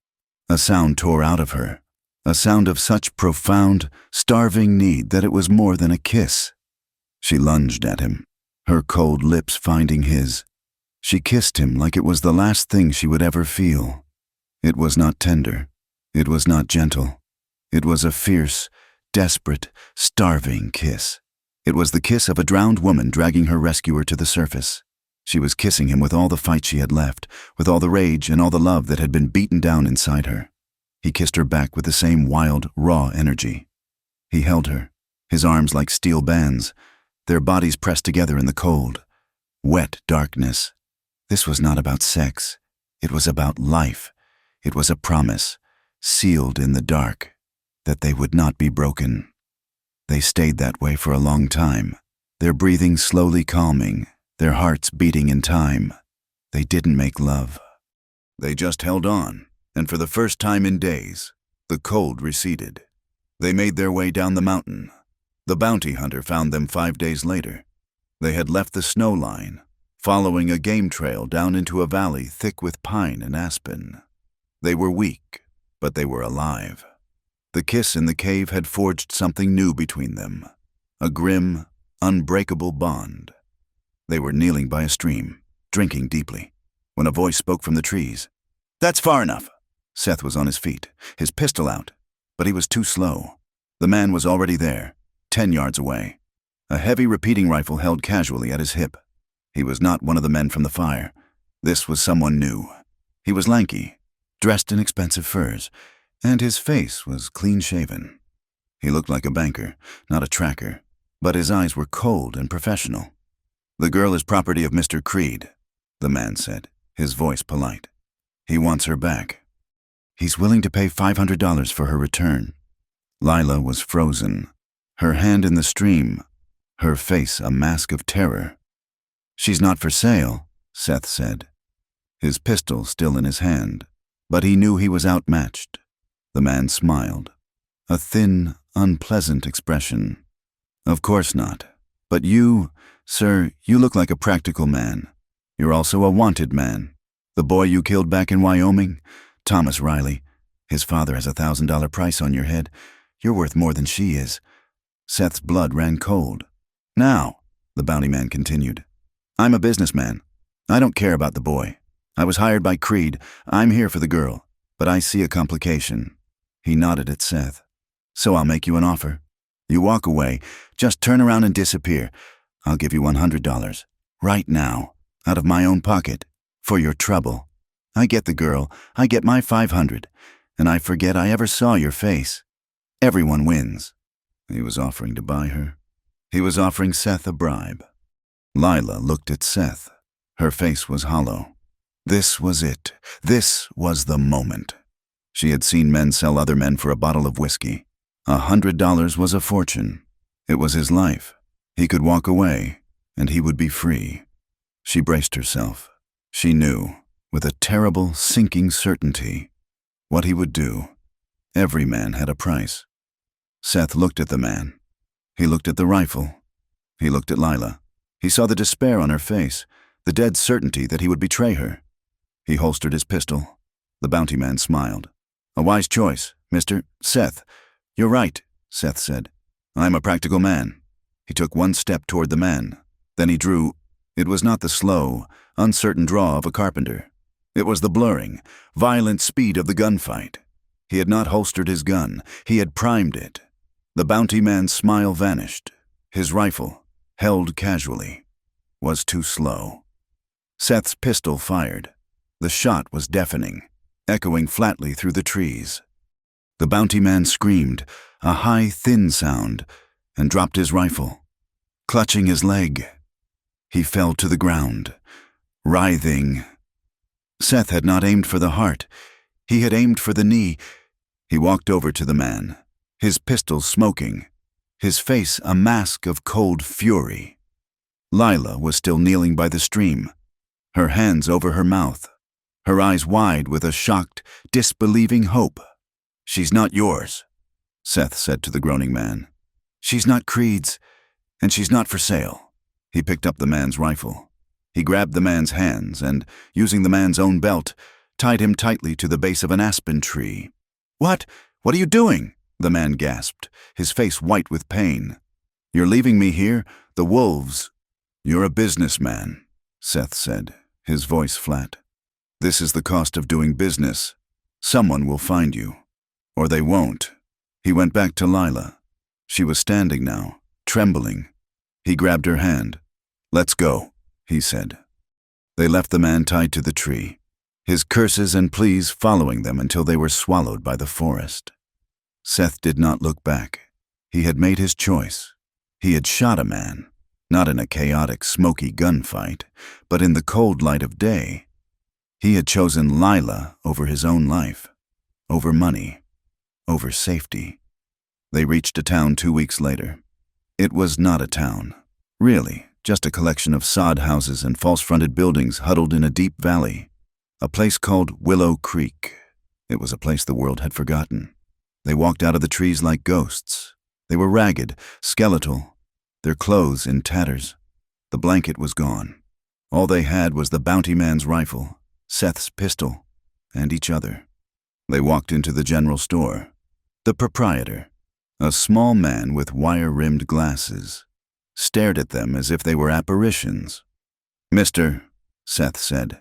Speaker 1: A sound tore out of her, a sound of such profound, starving need that it was more than a kiss. She lunged at him, her cold lips finding his. She kissed him like it was the last thing she would ever feel. It was not tender. It was not gentle. It was a fierce, desperate, starving kiss. It was the kiss of a drowned woman dragging her rescuer to the surface. She was kissing him with all the fight she had left, with all the rage and all the love that had been beaten down inside her. He kissed her back with the same wild, raw energy. He held her, his arms like steel bands, their bodies pressed together in the cold, wet darkness. This was not about sex. It was about life. It was a promise, sealed in the dark, that they would not be broken. They stayed that way for a long time, their breathing slowly calming, their hearts beating in time. They didn't make love. They just held on, and for the first time in days, the cold receded. They made their way down the mountain. The bounty hunter found them 5 days later. They had left the snow line, following a game trail down into a valley thick with pine and aspen. They were weak, but they were alive. The kiss in the cave had forged something new between them, a grim, unbreakable bond. They were kneeling by a stream, drinking deeply, when a voice spoke from the trees. "That's far enough." Seth was on his feet, his pistol out, but he was too slow. The man was already there, 10 yards away, a heavy repeating rifle held casually at his hip. He was not one of the men from the fire. This was someone new. He was lanky, dressed in expensive furs, and his face was clean-shaven. He looked like a banker, not a tracker, but his eyes were cold and professional. "The girl is property of Mr. Creed," the man said, his voice polite. "He wants her back. He's willing to pay $500 for her return." Lila was frozen, her hand in the stream, her face a mask of terror. "She's not for sale," Seth said, his pistol still in his hand, but he knew he was outmatched. The man smiled, a thin, unpleasant expression. "Of course not. But you, sir, you look like a practical man. You're also a wanted man. The boy you killed back in Wyoming, Thomas Riley. His father has a $1,000 price on your head. You're worth more than she is." Seth's blood ran cold. "Now," the bounty man continued, "I'm a businessman. I don't care about the boy. I was hired by Creed. I'm here for the girl, but I see a complication." He nodded at Seth. "So I'll make you an offer. You walk away, just turn around and disappear. I'll give you $100, right now, out of my own pocket, for your trouble. I get the girl, I get my $500, and I forget I ever saw your face. Everyone wins." He was offering to buy her. He was offering Seth a bribe. Lila looked at Seth. Her face was hollow. This was it. This was the moment. She had seen men sell other men for a bottle of whiskey. $100 was a fortune. It was his life. He could walk away, and he would be free. She braced herself. She knew, with a terrible, sinking certainty, what he would do. Every man had a price. Seth looked at the man. He looked at the rifle. He looked at Lila. He saw the despair on her face, the dead certainty that he would betray her. He holstered his pistol. The bounty man smiled. "A wise choice, Mr. Seth." "You're right," Seth said. "I'm a practical man." He took one step toward the man. Then he drew. It was not the slow, uncertain draw of a carpenter. It was the blurring, violent speed of the gunfight. He had not holstered his gun. He had primed it. The bounty man's smile vanished. His rifle, held casually, was too slow. Seth's pistol fired. The shot was deafening, echoing flatly through the trees. The bounty man screamed, a high, thin sound, and dropped his rifle. Clutching his leg, he fell to the ground, writhing. Seth had not aimed for the heart. He had aimed for the knee. He walked over to the man, his pistol smoking, his face a mask of cold fury. Lila was still kneeling by the stream, her hands over her mouth, her eyes wide with a shocked, disbelieving hope. "She's not yours," Seth said to the groaning man. "She's not Creed's, and she's not for sale." He picked up the man's rifle. He grabbed the man's hands and, using the man's own belt, tied him tightly to the base of an aspen tree. "What? What are you doing?" the man gasped, his face white with pain. "You're leaving me here? The wolves." "You're a businessman," Seth said, his voice flat. "This is the cost of doing business. Someone will find you. Or they won't." He went back to Lila. She was standing now, trembling. He grabbed her hand. "Let's go," he said. They left the man tied to the tree, his curses and pleas following them until they were swallowed by the forest. Seth did not look back. He had made his choice. He had shot a man, not in a chaotic, smoky gunfight, but in the cold light of day. He had chosen Lila over his own life, over money, over safety. They reached a town 2 weeks later. It was not a town, really, just a collection of sod houses and false-fronted buildings huddled in a deep valley. A place called Willow Creek. It was a place the world had forgotten. They walked out of the trees like ghosts. They were ragged, skeletal, their clothes in tatters. The blanket was gone. All they had was the bounty man's rifle, Seth's pistol, and each other. They walked into the general store. The proprietor, a small man with wire-rimmed glasses, stared at them as if they were apparitions. "Mister," Seth said,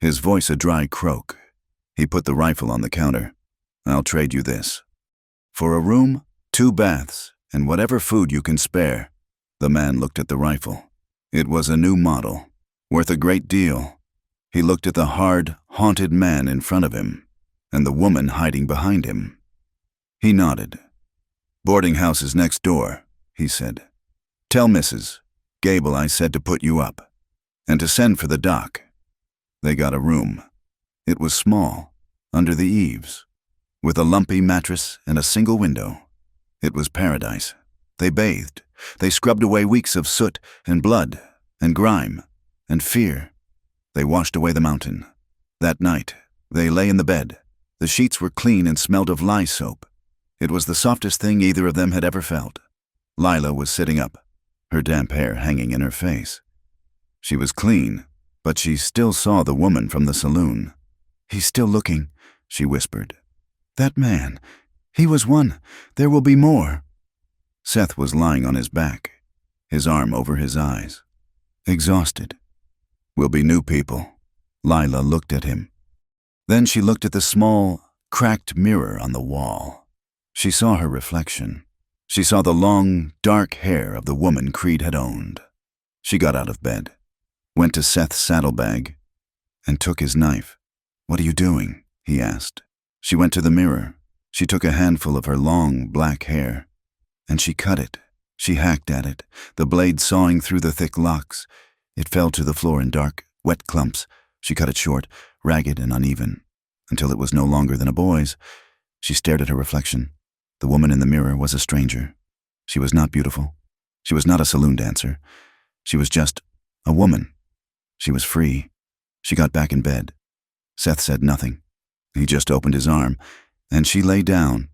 Speaker 1: his voice a dry croak. He put the rifle on the counter. "I'll trade you this. For a room, 2 baths, and whatever food you can spare." The man looked at the rifle. It was a new model, worth a great deal. He looked at the hard, haunted man in front of him, and the woman hiding behind him. He nodded. "Boarding house is next door," he said. "Tell Mrs. Gable I said to put you up, and to send for the doc." They got a room. It was small, under the eaves, with a lumpy mattress and a single window. It was paradise. They bathed. They scrubbed away weeks of soot and blood and grime and fear. They washed away the mountain. That night, they lay in the bed. The sheets were clean and smelled of lye soap. It was the softest thing either of them had ever felt. Lila was sitting up, her damp hair hanging in her face. She was clean, but she still saw the woman from the saloon. "He's still looking," she whispered. "That man. He was one. There will be more." Seth was lying on his back, his arm over his eyes, exhausted. "We'll be new people." Lila looked at him. Then she looked at the small, cracked mirror on the wall. She saw her reflection. She saw the long, dark hair of the woman Creed had owned. She got out of bed, went to Seth's saddlebag, and took his knife. "What are you doing?" he asked. She went to the mirror. She took a handful of her long, black hair, and she cut it. She hacked at it, the blade sawing through the thick locks. It fell to the floor in dark, wet clumps. She cut it short, ragged and uneven, until it was no longer than a boy's. She stared at her reflection. The woman in the mirror was a stranger. She was not beautiful. She was not a saloon dancer. She was just a woman. She was free. She got back in bed. Seth said nothing. He just opened his arm, and she lay down,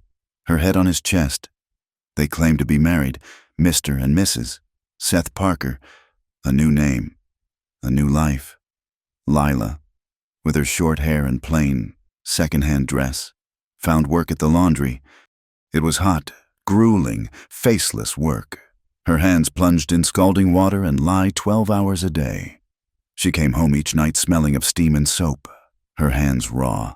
Speaker 1: her head on his chest. They claimed to be married, Mr. and Mrs. Seth Parker. A new name, a new life. Lila, with her short hair and plain, second-hand dress, found work at the laundry. It was hot, grueling, faceless work. Her hands plunged in scalding water and lye 12 hours a day. She came home each night smelling of steam and soap, her hands raw.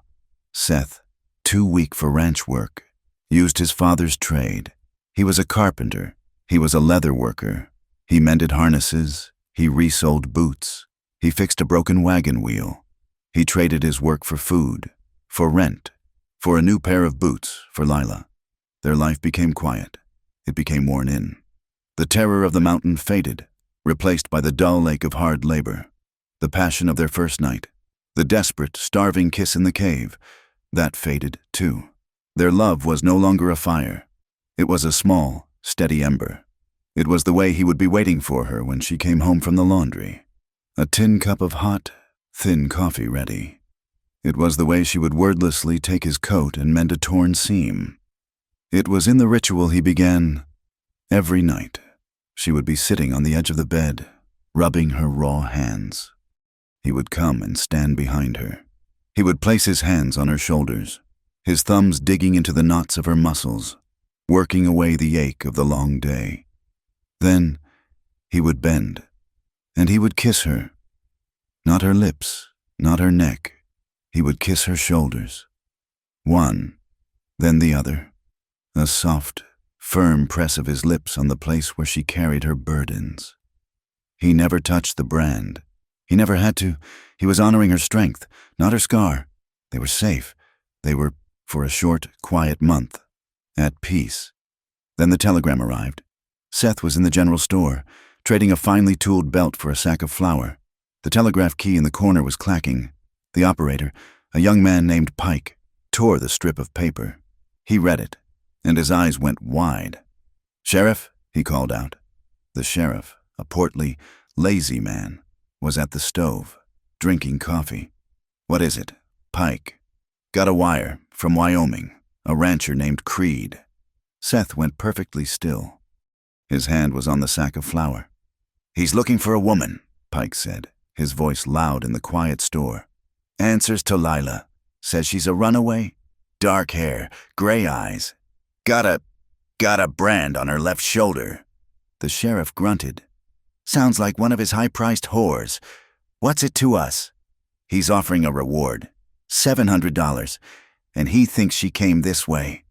Speaker 1: Seth, too weak for ranch work, used his father's trade. He was a carpenter. He was a leather worker. He mended harnesses. He resoled boots. He fixed a broken wagon wheel. He traded his work for food, for rent, for a new pair of boots for Lila. Their life became quiet. It became worn in. The terror of the mountain faded, replaced by the dull ache of hard labor. The passion of their first night, the desperate, starving kiss in the cave, that faded too. Their love was no longer a fire. It was a small, steady ember. It was the way he would be waiting for her when she came home from the laundry. A tin cup of hot, thin coffee ready. It was the way she would wordlessly take his coat and mend a torn seam. It was in the ritual he began every night. She would be sitting on the edge of the bed, rubbing her raw hands. He would come and stand behind her. He would place his hands on her shoulders, his thumbs digging into the knots of her muscles, working away the ache of the long day. Then he would bend, and he would kiss her. Not her lips, not her neck. He would kiss her shoulders. One, then the other. A soft, firm press of his lips on the place where she carried her burdens. He never touched the brand. He never had to. He was honoring her strength, not her scar. They were safe. They were, for a short, quiet month, at peace. Then the telegram arrived. Seth was in the general store, trading a finely tooled belt for a sack of flour. The telegraph key in the corner was clacking. The operator, a young man named Pike, tore the strip of paper. He read it, and his eyes went wide. "Sheriff," he called out. The sheriff, a portly, lazy man, was at the stove, drinking coffee. "What is it?" "Pike. Got a wire, from Wyoming, a rancher named Creed." Seth went perfectly still. His hand was on the sack of flour. "He's looking for a woman," Pike said, his voice loud in the quiet store. "Answers to Lila. Says she's a runaway. Dark hair, gray eyes. Got a brand on her left shoulder." The sheriff grunted. "Sounds like one of his high-priced whores. What's it to us?" "He's offering a reward, $700, and he thinks she came this way."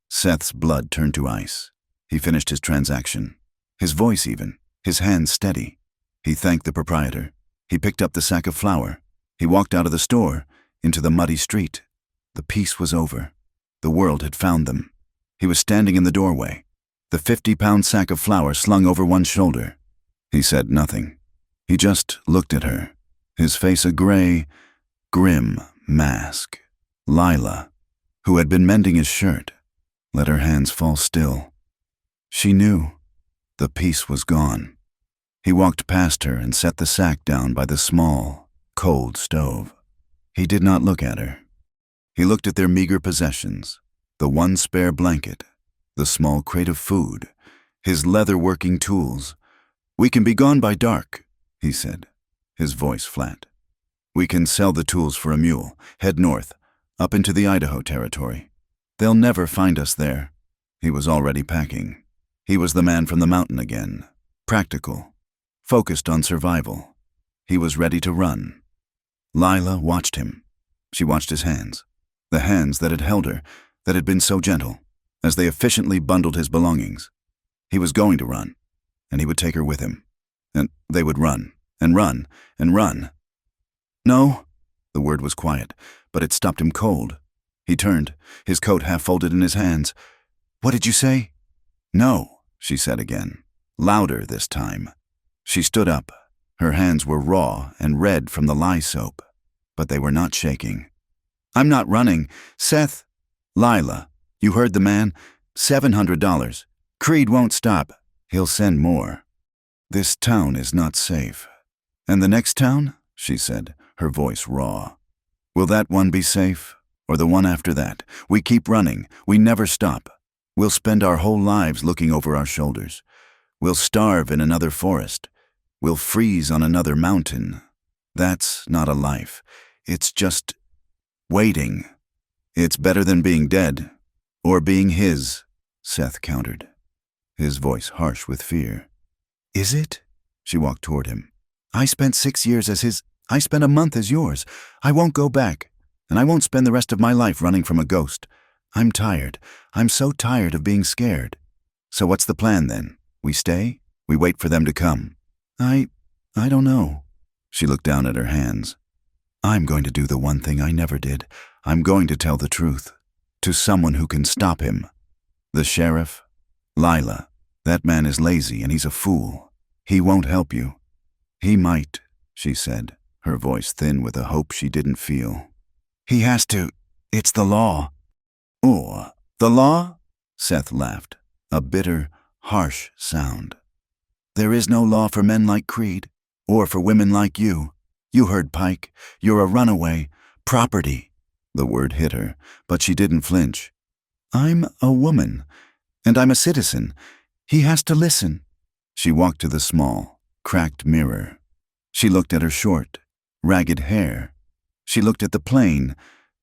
Speaker 1: Seth's blood turned to ice. He finished his transaction, his voice even, his hands steady. He thanked the proprietor. He picked up the sack of flour. He walked out of the store, into the muddy street. The peace was over. The world had found them. He was standing in the doorway, the 50-pound sack of flour slung over one shoulder. He said nothing. He just looked at her, his face a gray, grim mask. Lila, who had been mending his shirt, let her hands fall still. She knew. The peace was gone. He walked past her and set the sack down by the small, cold stove. He did not look at her. He looked at their meager possessions, the one spare blanket, the small crate of food, his leather-working tools. "We can be gone by dark," he said, his voice flat. "We can sell the tools for a mule, head north, up into the Idaho territory. They'll never find us there." He was already packing. He was the man from the mountain again, practical, focused on survival. He was ready to run. Lila watched him. She watched his hands, the hands that had held her, that had been so gentle, as they efficiently bundled his belongings. He was going to run, and he would take her with him. And they would run, and run, and run. "No." The word was quiet, but it stopped him cold. He turned, his coat half folded in his hands. "What did you say?" "No," she said again, louder this time. She stood up. Her hands were raw and red from the lye soap, but they were not shaking. "I'm not running. Seth." "Lila, you heard the man. $700. Creed won't stop. He'll send more. This town is not safe." "And the next town?" she said, her voice raw. "Will that one be safe? Or the one after that? We keep running. We never stop. We'll spend our whole lives looking over our shoulders. We'll starve in another forest. We'll freeze on another mountain. That's not a life. It's just waiting. It's better than being dead. Or being his," Seth countered, his voice harsh with fear. "Is it?" She walked toward him. "I spent 6 years as his. I spent a month as yours. I won't go back. And I won't spend the rest of my life running from a ghost. I'm tired. I'm so tired of being scared. So what's the plan then? We stay? We wait for them to come?" I don't know." She looked down at her hands. "I'm going to do the one thing I never did. I'm going to tell the truth. To someone who can stop him. The sheriff? Lila, that man is lazy and he's a fool. He won't help you." "He might," she said, her voice thin with a hope she didn't feel. "He has to. It's the law." "Oh, the law?" Seth laughed, a bitter, harsh sound. "There is no law for men like Creed, or for women like you. You heard Pike. You're a runaway. Property." The word hit her, but she didn't flinch. I'm a woman, and I'm a citizen. He has to listen. She walked to the small, cracked mirror. She looked at her short, ragged hair. She looked at the plain,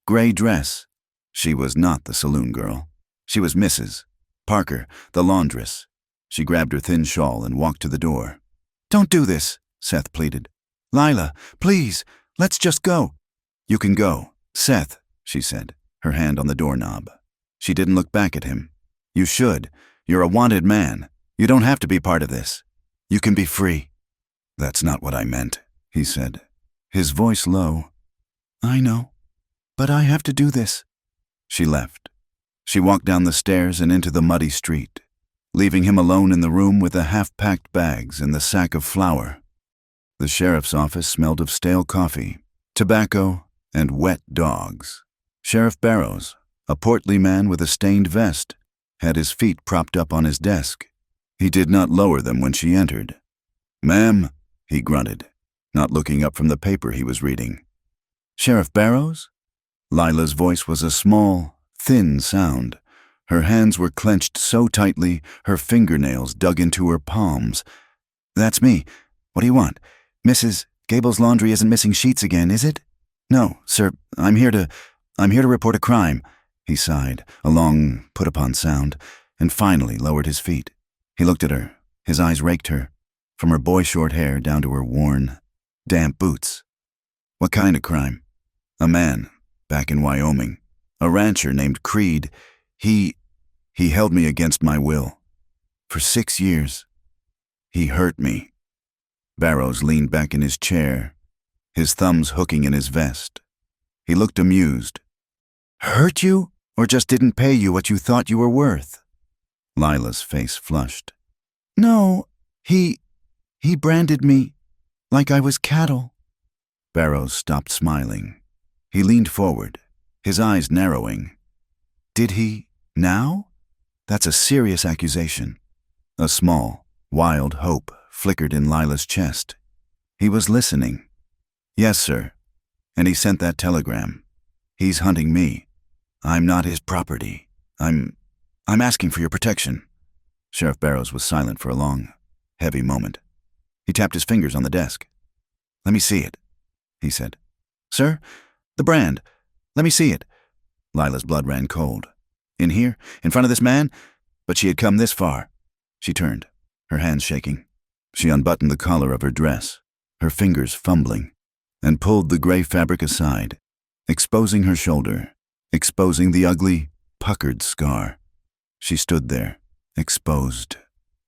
Speaker 1: gray dress. She was not the saloon girl. She was Mrs. Parker, the laundress. She grabbed her thin shawl and walked to the door. "Don't do this," Seth pleaded. "Lila, please, let's just go." "You can go, Seth," she said, her hand on the doorknob. She didn't look back at him. "You should. You're a wanted man. You don't have to be part of this. You can be free." "That's not what I meant," he said, his voice low. "I know, but I have to do this." She left. She walked down the stairs and into the muddy street, leaving him alone in the room with the half-packed bags and the sack of flour. The sheriff's office smelled of stale coffee, tobacco, and wet dogs. Sheriff Barrows, a portly man with a stained vest, had his feet propped up on his desk. He did not lower them when she entered. "Ma'am," he grunted, not looking up from the paper he was reading. "Sheriff Barrows?" Lila's voice was a small, thin sound. Her hands were clenched so tightly, her fingernails dug into her palms. "That's me. What do you want? Mrs. Gable's laundry isn't missing sheets again, is it?" "No, sir. I'm here to report a crime." He sighed, a long, put-upon sound, and finally lowered his feet. He looked at her. His eyes raked her, from her boy-short hair down to her worn, damp boots. "What kind of crime?" "A man, back in Wyoming. A rancher named Creed. He held me against my will. For 6 years. He hurt me." Barrows leaned back in his chair, his thumbs hooking in his vest. He looked amused. "Hurt you, or just didn't pay you what you thought you were worth?" Lila's face flushed. "No, he branded me like I was cattle." Barrows stopped smiling. He leaned forward, his eyes narrowing. "Did he now? That's a serious accusation." A small, wild hope flickered in Lila's chest. He was listening. "Yes, sir. And he sent that telegram. He's hunting me. I'm not his property. I'm asking for your protection." Sheriff Barrows was silent for a long, heavy moment. He tapped his fingers on the desk. "Let me see it," he said. "Sir? The brand. Let me see it." Lila's blood ran cold. "In here? In front of this man?" But she had come this far. She turned, her hands shaking. She unbuttoned the collar of her dress, her fingers fumbling, and pulled the gray fabric aside, exposing her shoulder, exposing the ugly, puckered scar. She stood there, exposed,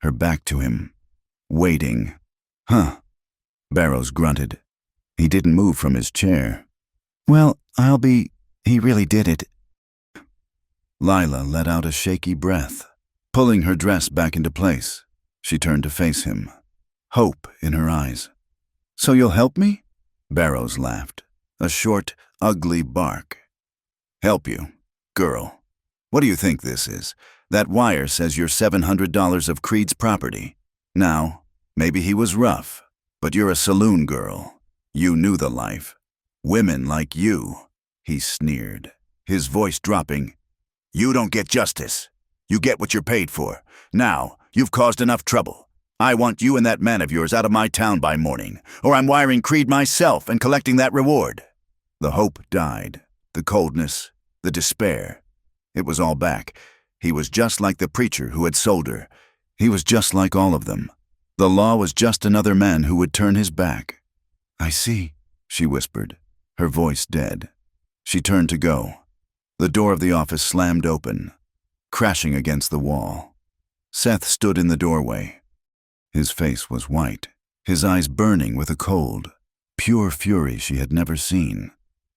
Speaker 1: her back to him, waiting. "Huh," Barrows grunted. He didn't move from his chair. "Well, he really did it." Lila let out a shaky breath, pulling her dress back into place. She turned to face him, hope in her eyes. "So you'll help me?" Barrows laughed, a short, ugly bark. "Help you? Girl, what do you think this is? That wire says you're $700 of Creed's property. Now, maybe he was rough, but you're a saloon girl. You knew the life. Women like you," he sneered, his voice dropping. "You don't get justice. You get what you're paid for. Now, you've caused enough trouble. I want you and that man of yours out of my town by morning, or I'm wiring Creed myself and collecting that reward." The hope died, the coldness, the despair. It was all back. He was just like the preacher who had sold her. He was just like all of them. The law was just another man who would turn his back. "I see," she whispered, her voice dead. She turned to go. The door of the office slammed open, crashing against the wall. Seth stood in the doorway. His face was white, his eyes burning with a cold, pure fury she had never seen.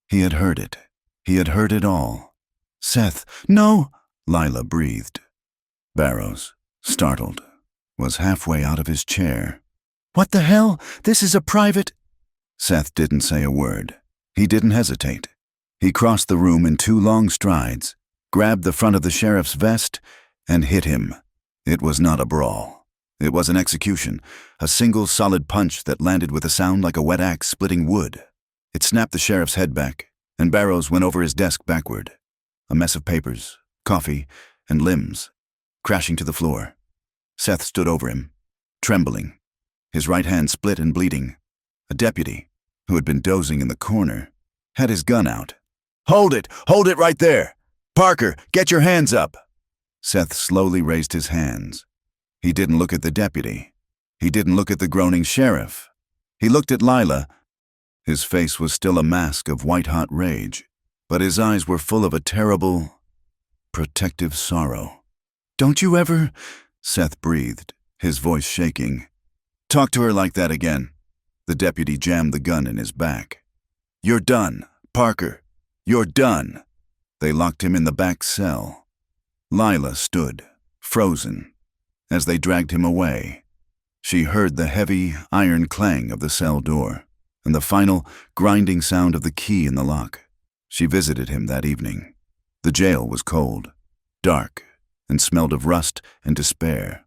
Speaker 1: He had heard it. He had heard it all. "Seth, no!" Lila breathed. Barrows, startled, was halfway out of his chair. "What the hell? This is a private—" Seth didn't say a word. He didn't hesitate. He crossed the room in 2 long strides, grabbed the front of the sheriff's vest, and hit him. It was not a brawl. It was an execution, a single solid punch that landed with a sound like a wet axe splitting wood. It snapped the sheriff's head back, and Barrows went over his desk backward. A mess of papers, coffee, and limbs, crashing to the floor. Seth stood over him, trembling, his right hand split and bleeding. A deputy, who had been dozing in the corner, had his gun out. "Hold it! Hold it right there! Parker, get your hands up!" Seth slowly raised his hands. He didn't look at the deputy. He didn't look at the groaning sheriff. He looked at Lila. His face was still a mask of white-hot rage, but his eyes were full of a terrible, protective sorrow. "Don't you ever," Seth breathed, his voice shaking, "talk to her like that again." The deputy jammed the gun in his back. "You're done, Parker. You're done." They locked him in the back cell. Lila stood, frozen, as they dragged him away. She heard the heavy, iron clang of the cell door and the final, grinding sound of the key in the lock. She visited him that evening. The jail was cold, dark, and smelled of rust and despair.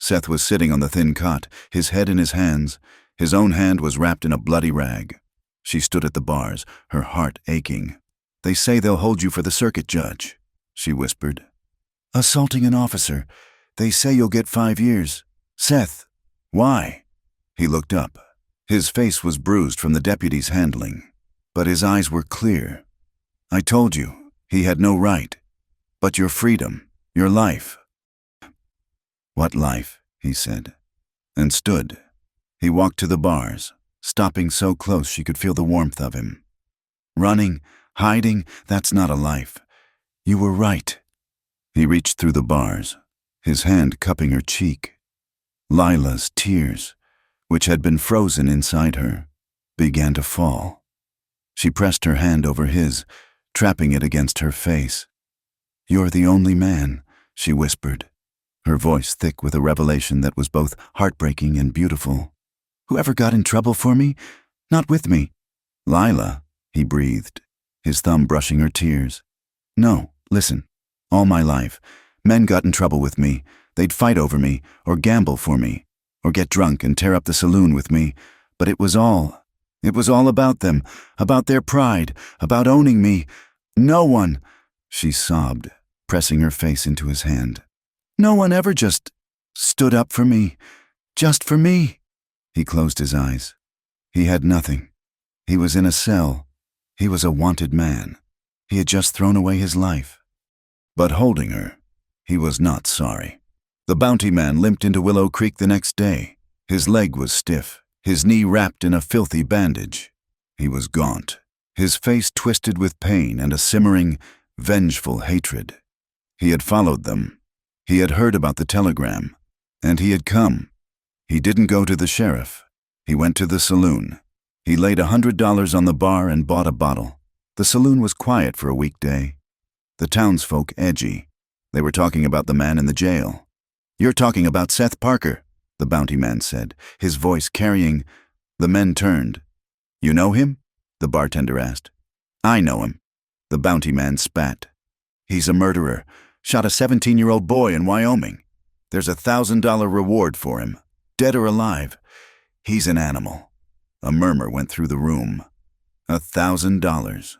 Speaker 1: Seth was sitting on the thin cot, his head in his hands. His own hand was wrapped in a bloody rag. She stood at the bars, her heart aching. "They say they'll hold you for the circuit judge," she whispered. "Assaulting an officer. They say you'll get 5 years. Seth, why?" He looked up. His face was bruised from the deputy's handling, but his eyes were clear. "I told you, he had no right. But your freedom, your life." "What life?" he said, and stood. He walked to the bars, stopping so close she could feel the warmth of him. "Running, hiding, that's not a life. You were right." He reached through the bars, his hand cupping her cheek. Lila's tears, which had been frozen inside her, began to fall. She pressed her hand over his, trapping it against her face. "You're the only man," she whispered, her voice thick with a revelation that was both heartbreaking and beautiful. "Who ever got in trouble for me? Not with me." "Lila," he breathed, his thumb brushing her tears. "No, listen. All my life, men got in trouble with me. They'd fight over me, or gamble for me, or get drunk and tear up the saloon with me. But it was all about them, about their pride, about owning me. No one," she sobbed, pressing her face into his hand. "No one ever just stood up for me, just for me." He closed his eyes. He had nothing. He was in a cell. He was a wanted man. He had just thrown away his life. But holding her, he was not sorry. The bounty man limped into Willow Creek the next day. His leg was stiff, his knee wrapped in a filthy bandage. He was gaunt, his face twisted with pain and a simmering, vengeful hatred. He had followed them. He had heard about the telegram, and he had come. He didn't go to the sheriff. He went to the saloon. He laid $100 on the bar and bought a bottle. The saloon was quiet for a weekday. The townsfolk edgy. They were talking about the man in the jail. "You're talking about Seth Parker," the bounty man said, his voice carrying. The men turned. "You know him?" the bartender asked. "I know him." The bounty man spat. "He's a murderer. Shot a 17-year-old boy in Wyoming. There's a $1,000 reward for him, dead or alive. He's an animal." A murmur went through the room. $1,000.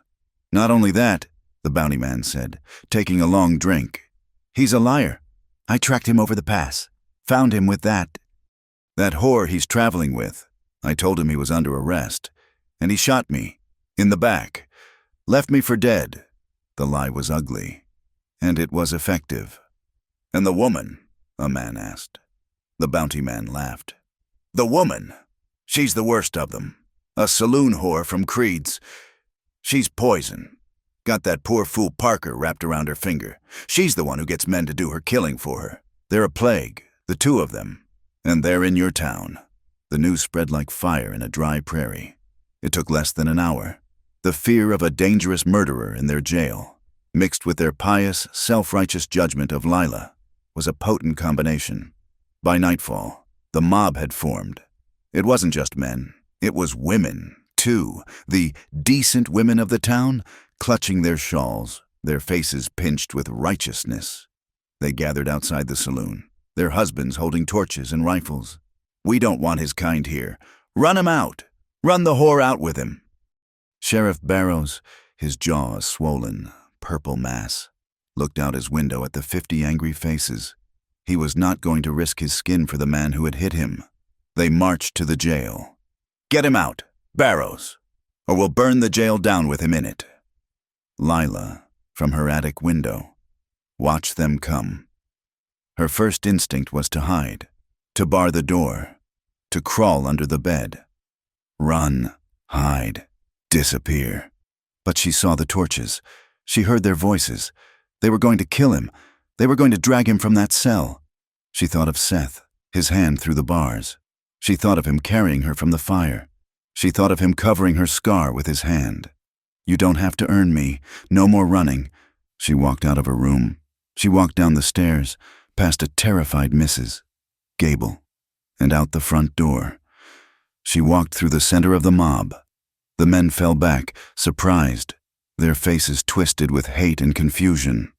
Speaker 1: "Not only that," the bounty man said, taking a long drink. "He's a liar. I tracked him over the pass. Found him with that whore he's traveling with. I told him he was under arrest, and he shot me, in the back. Left me for dead." The lie was ugly, and it was effective. "And the woman?" a man asked. The bounty man laughed. "The woman? She's the worst of them. A saloon whore from Creed's. She's poison. Got that poor fool Parker wrapped around her finger. She's the one who gets men to do her killing for her. They're a plague, the two of them. And they're in your town." The news spread like fire in a dry prairie. It took less than an hour. The fear of a dangerous murderer in their jail, mixed with their pious, self-righteous judgment of Lila, was a potent combination. By nightfall, the mob had formed. It wasn't just men. It was women, too. The decent women of the town, clutching their shawls, their faces pinched with righteousness. They gathered outside the saloon, their husbands holding torches and rifles. "We don't want his kind here. Run him out. Run the whore out with him." Sheriff Barrows, his jaw a swollen, purple mass, looked out his window at the 50 angry faces. He was not going to risk his skin for the man who had hit him. They marched to the jail. "Get him out, Barrows, or we'll burn the jail down with him in it." Lila, from her attic window, watched them come. Her first instinct was to hide, to bar the door, to crawl under the bed. Run, hide, disappear. But she saw the torches. She heard their voices. They were going to kill him. They were going to drag him from that cell. She thought of Seth, his hand through the bars. She thought of him carrying her from the fire. She thought of him covering her scar with his hand. "You don't have to earn me. No more running." She walked out of her room. She walked down the stairs, past a terrified Mrs. Gable, and out the front door. She walked through the center of the mob. The men fell back, surprised, their faces twisted with hate and confusion.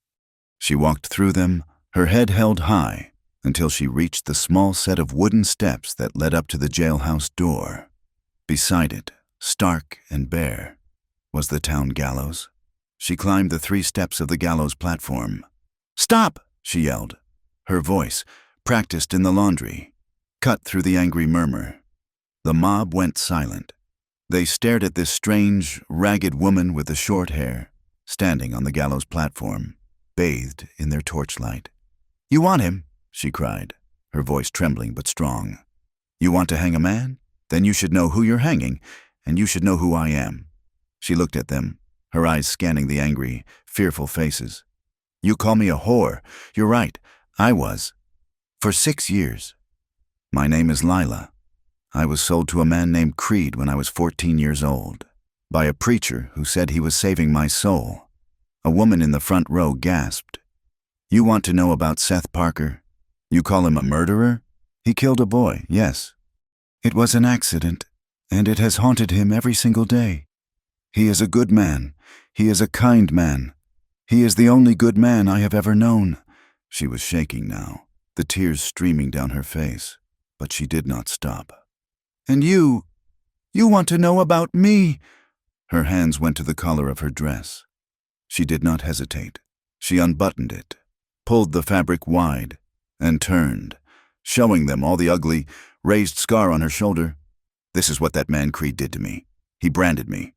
Speaker 1: She walked through them, her head held high, until she reached the small set of wooden steps that led up to the jailhouse door. Beside it, stark and bare, was the town gallows. She climbed the 3 steps of the gallows platform. "Stop!" she yelled. Her voice, practiced in the laundry, cut through the angry murmur. The mob went silent. They stared at this strange, ragged woman with the short hair, standing on the gallows platform, bathed in their torchlight. "You want him?" she cried, her voice trembling but strong. "You want to hang a man? Then you should know who you're hanging, and you should know who I am." She looked at them, her eyes scanning the angry, fearful faces. "You call me a whore. You're right, I was. For 6 years. My name is Lila. I was sold to a man named Creed when I was 14 years old, by a preacher who said he was saving my soul." A woman in the front row gasped. "You want to know about Seth Parker? You call him a murderer? He killed a boy, yes. It was an accident, and it has haunted him every single day. He is a good man. He is a kind man. He is the only good man I have ever known." She was shaking now, the tears streaming down her face, but she did not stop. "And you want to know about me?" Her hands went to the collar of her dress. She did not hesitate. She unbuttoned it, pulled the fabric wide, and turned, showing them all the ugly, raised scar on her shoulder. "This is what that man Creed did to me. He branded me,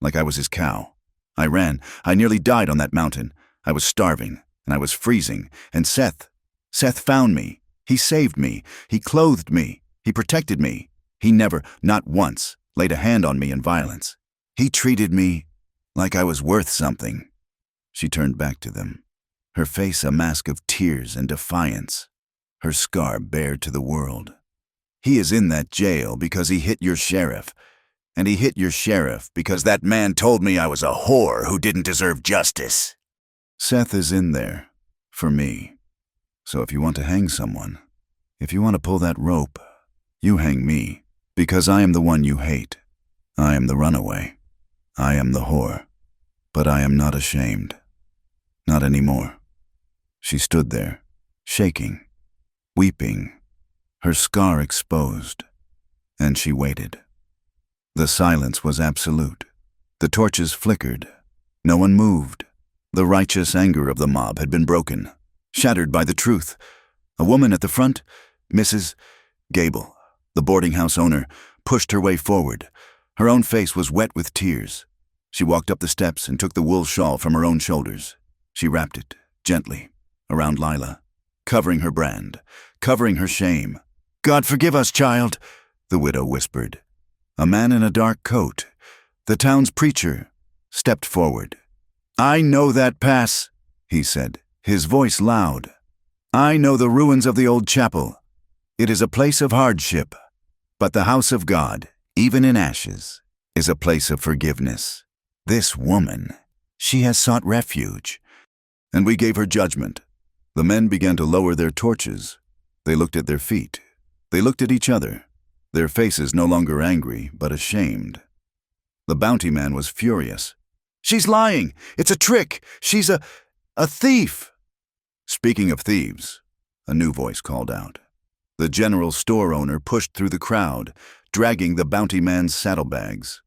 Speaker 1: like I was his cow. I ran. I nearly died on that mountain. I was starving, and I was freezing, and Seth found me. He saved me. He clothed me. He protected me. He never, not once, laid a hand on me in violence. He treated me like I was worth something." She turned back to them, her face a mask of tears and defiance, her scar bared to the world. "He is in that jail because he hit your sheriff, and he hit your sheriff because that man told me I was a whore who didn't deserve justice. Seth is in there, for me. So if you want to hang someone, if you want to pull that rope, you hang me, because I am the one you hate. I am the runaway. I am the whore. But I am not ashamed. Not anymore." She stood there, shaking, weeping, her scar exposed, and she waited. The silence was absolute. The torches flickered. No one moved. The righteous anger of the mob had been broken, shattered by the truth. A woman at the front, Mrs. Gable, the boarding house owner, pushed her way forward. Her own face was wet with tears. She walked up the steps and took the wool shawl from her own shoulders. She wrapped it, gently, around Lila, covering her brand, covering her shame. "God forgive us, child," the widow whispered. A man in a dark coat, the town's preacher, stepped forward. "I know that pass," he said, his voice loud. "I know the ruins of the old chapel. It is a place of hardship, but the house of God, even in ashes, is a place of forgiveness. This woman, she has sought refuge." And we gave her judgment. The men began to lower their torches. They looked at their feet. They looked at each other, their faces no longer angry, but ashamed. The bounty man was furious. "She's lying! It's a trick! She's a thief!" "Speaking of thieves," a new voice called out. The general store owner pushed through the crowd, dragging the bounty man's saddlebags.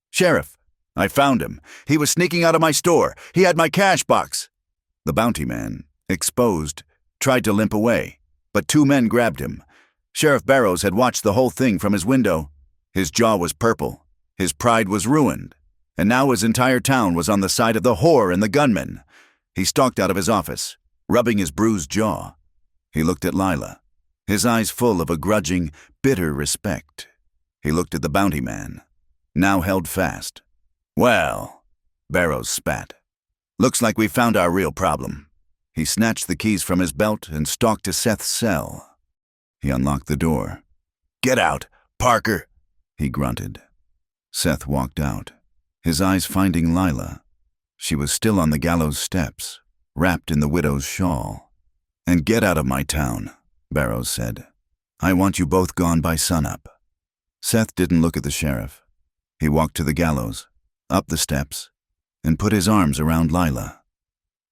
Speaker 1: "Sheriff, I found him. He was sneaking out of my store. He had my cash box." The bounty man, exposed, tried to limp away, but two men grabbed him. Sheriff Barrows had watched the whole thing from his window. His jaw was purple. His pride was ruined. And now his entire town was on the side of the whore and the gunman. He stalked out of his office, rubbing his bruised jaw. He looked at Lila, his eyes full of a grudging, bitter respect. He looked at the bounty man, now held fast. "Well," Barrows spat, "looks like we found our real problem." He snatched the keys from his belt and stalked to Seth's cell. He unlocked the door. "Get out, Parker," he grunted. Seth walked out, his eyes finding Lila. She was still on the gallows steps, wrapped in the widow's shawl. "And get out of my town," Barrows said. "I want you both gone by sunup." Seth didn't look at the sheriff. He walked to the gallows, up the steps, and put his arms around Lila.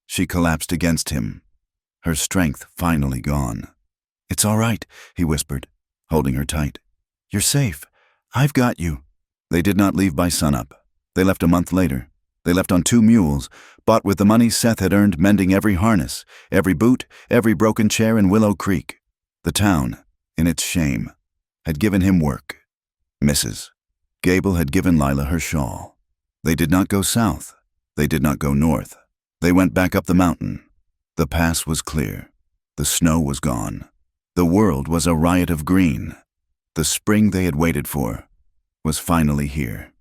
Speaker 1: She collapsed against him, her strength finally gone. "It's all right," he whispered, holding her tight. "You're safe. I've got you." They did not leave by sunup. They left a month later. They left on 2 mules, bought with the money Seth had earned mending every harness, every boot, every broken chair in Willow Creek. The town, in its shame, had given him work. Mrs. Gable had given Lila her shawl. They did not go south. They did not go north. They went back up the mountain. The pass was clear. The snow was gone. The world was a riot of green. The spring they had waited for was finally here.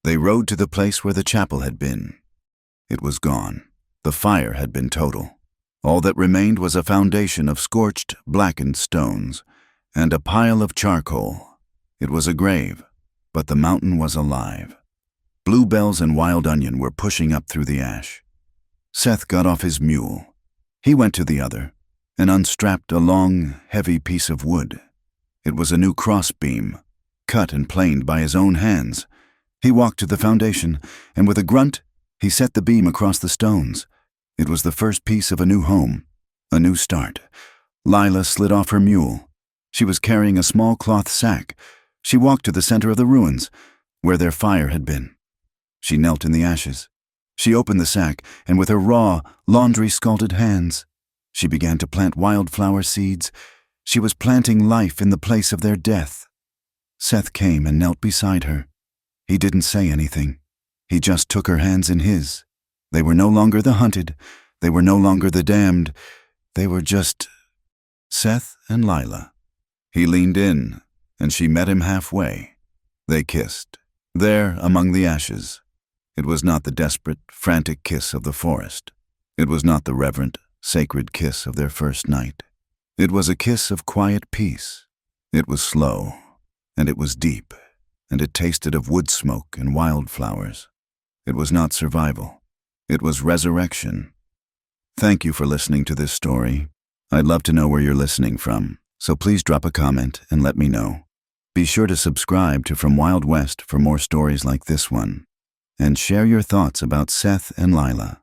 Speaker 1: They rode to the place where the chapel had been. It was gone. The fire had been total. All that remained was a foundation of scorched, blackened stones and a pile of charcoal. It was a grave, but the mountain was alive. Bluebells and wild onion were pushing up through the ash. Seth got off his mule. He went to the other and unstrapped a long, heavy piece of wood. It was a new crossbeam, cut and planed by his own hands. He walked to the foundation, and with a grunt, he set the beam across the stones. It was the first piece of a new home, a new start. Lila slid off her mule. She was carrying a small cloth sack. She walked to the center of the ruins, where their fire had been. She knelt in the ashes. She opened the sack, and with her raw, laundry-scalded hands, she began to plant wildflower seeds. She was planting life in the place of their death. Seth came and knelt beside her. He didn't say anything. He just took her hands in his. They were no longer the hunted. They were no longer the damned. They were just Seth and Lila. He leaned in, and she met him halfway. They kissed, there among the ashes. It was not the desperate, frantic kiss of the forest. It was not the reverent, sacred kiss of their first night. It was a kiss of quiet peace. It was slow, and it was deep, and it tasted of wood smoke and wildflowers. It was not survival. It was resurrection. Thank you for listening to this story. I'd love to know where you're listening from, so please drop a comment and let me know. Be sure to subscribe to From Wild West for more stories like this one, and share your thoughts about Seth and Lila.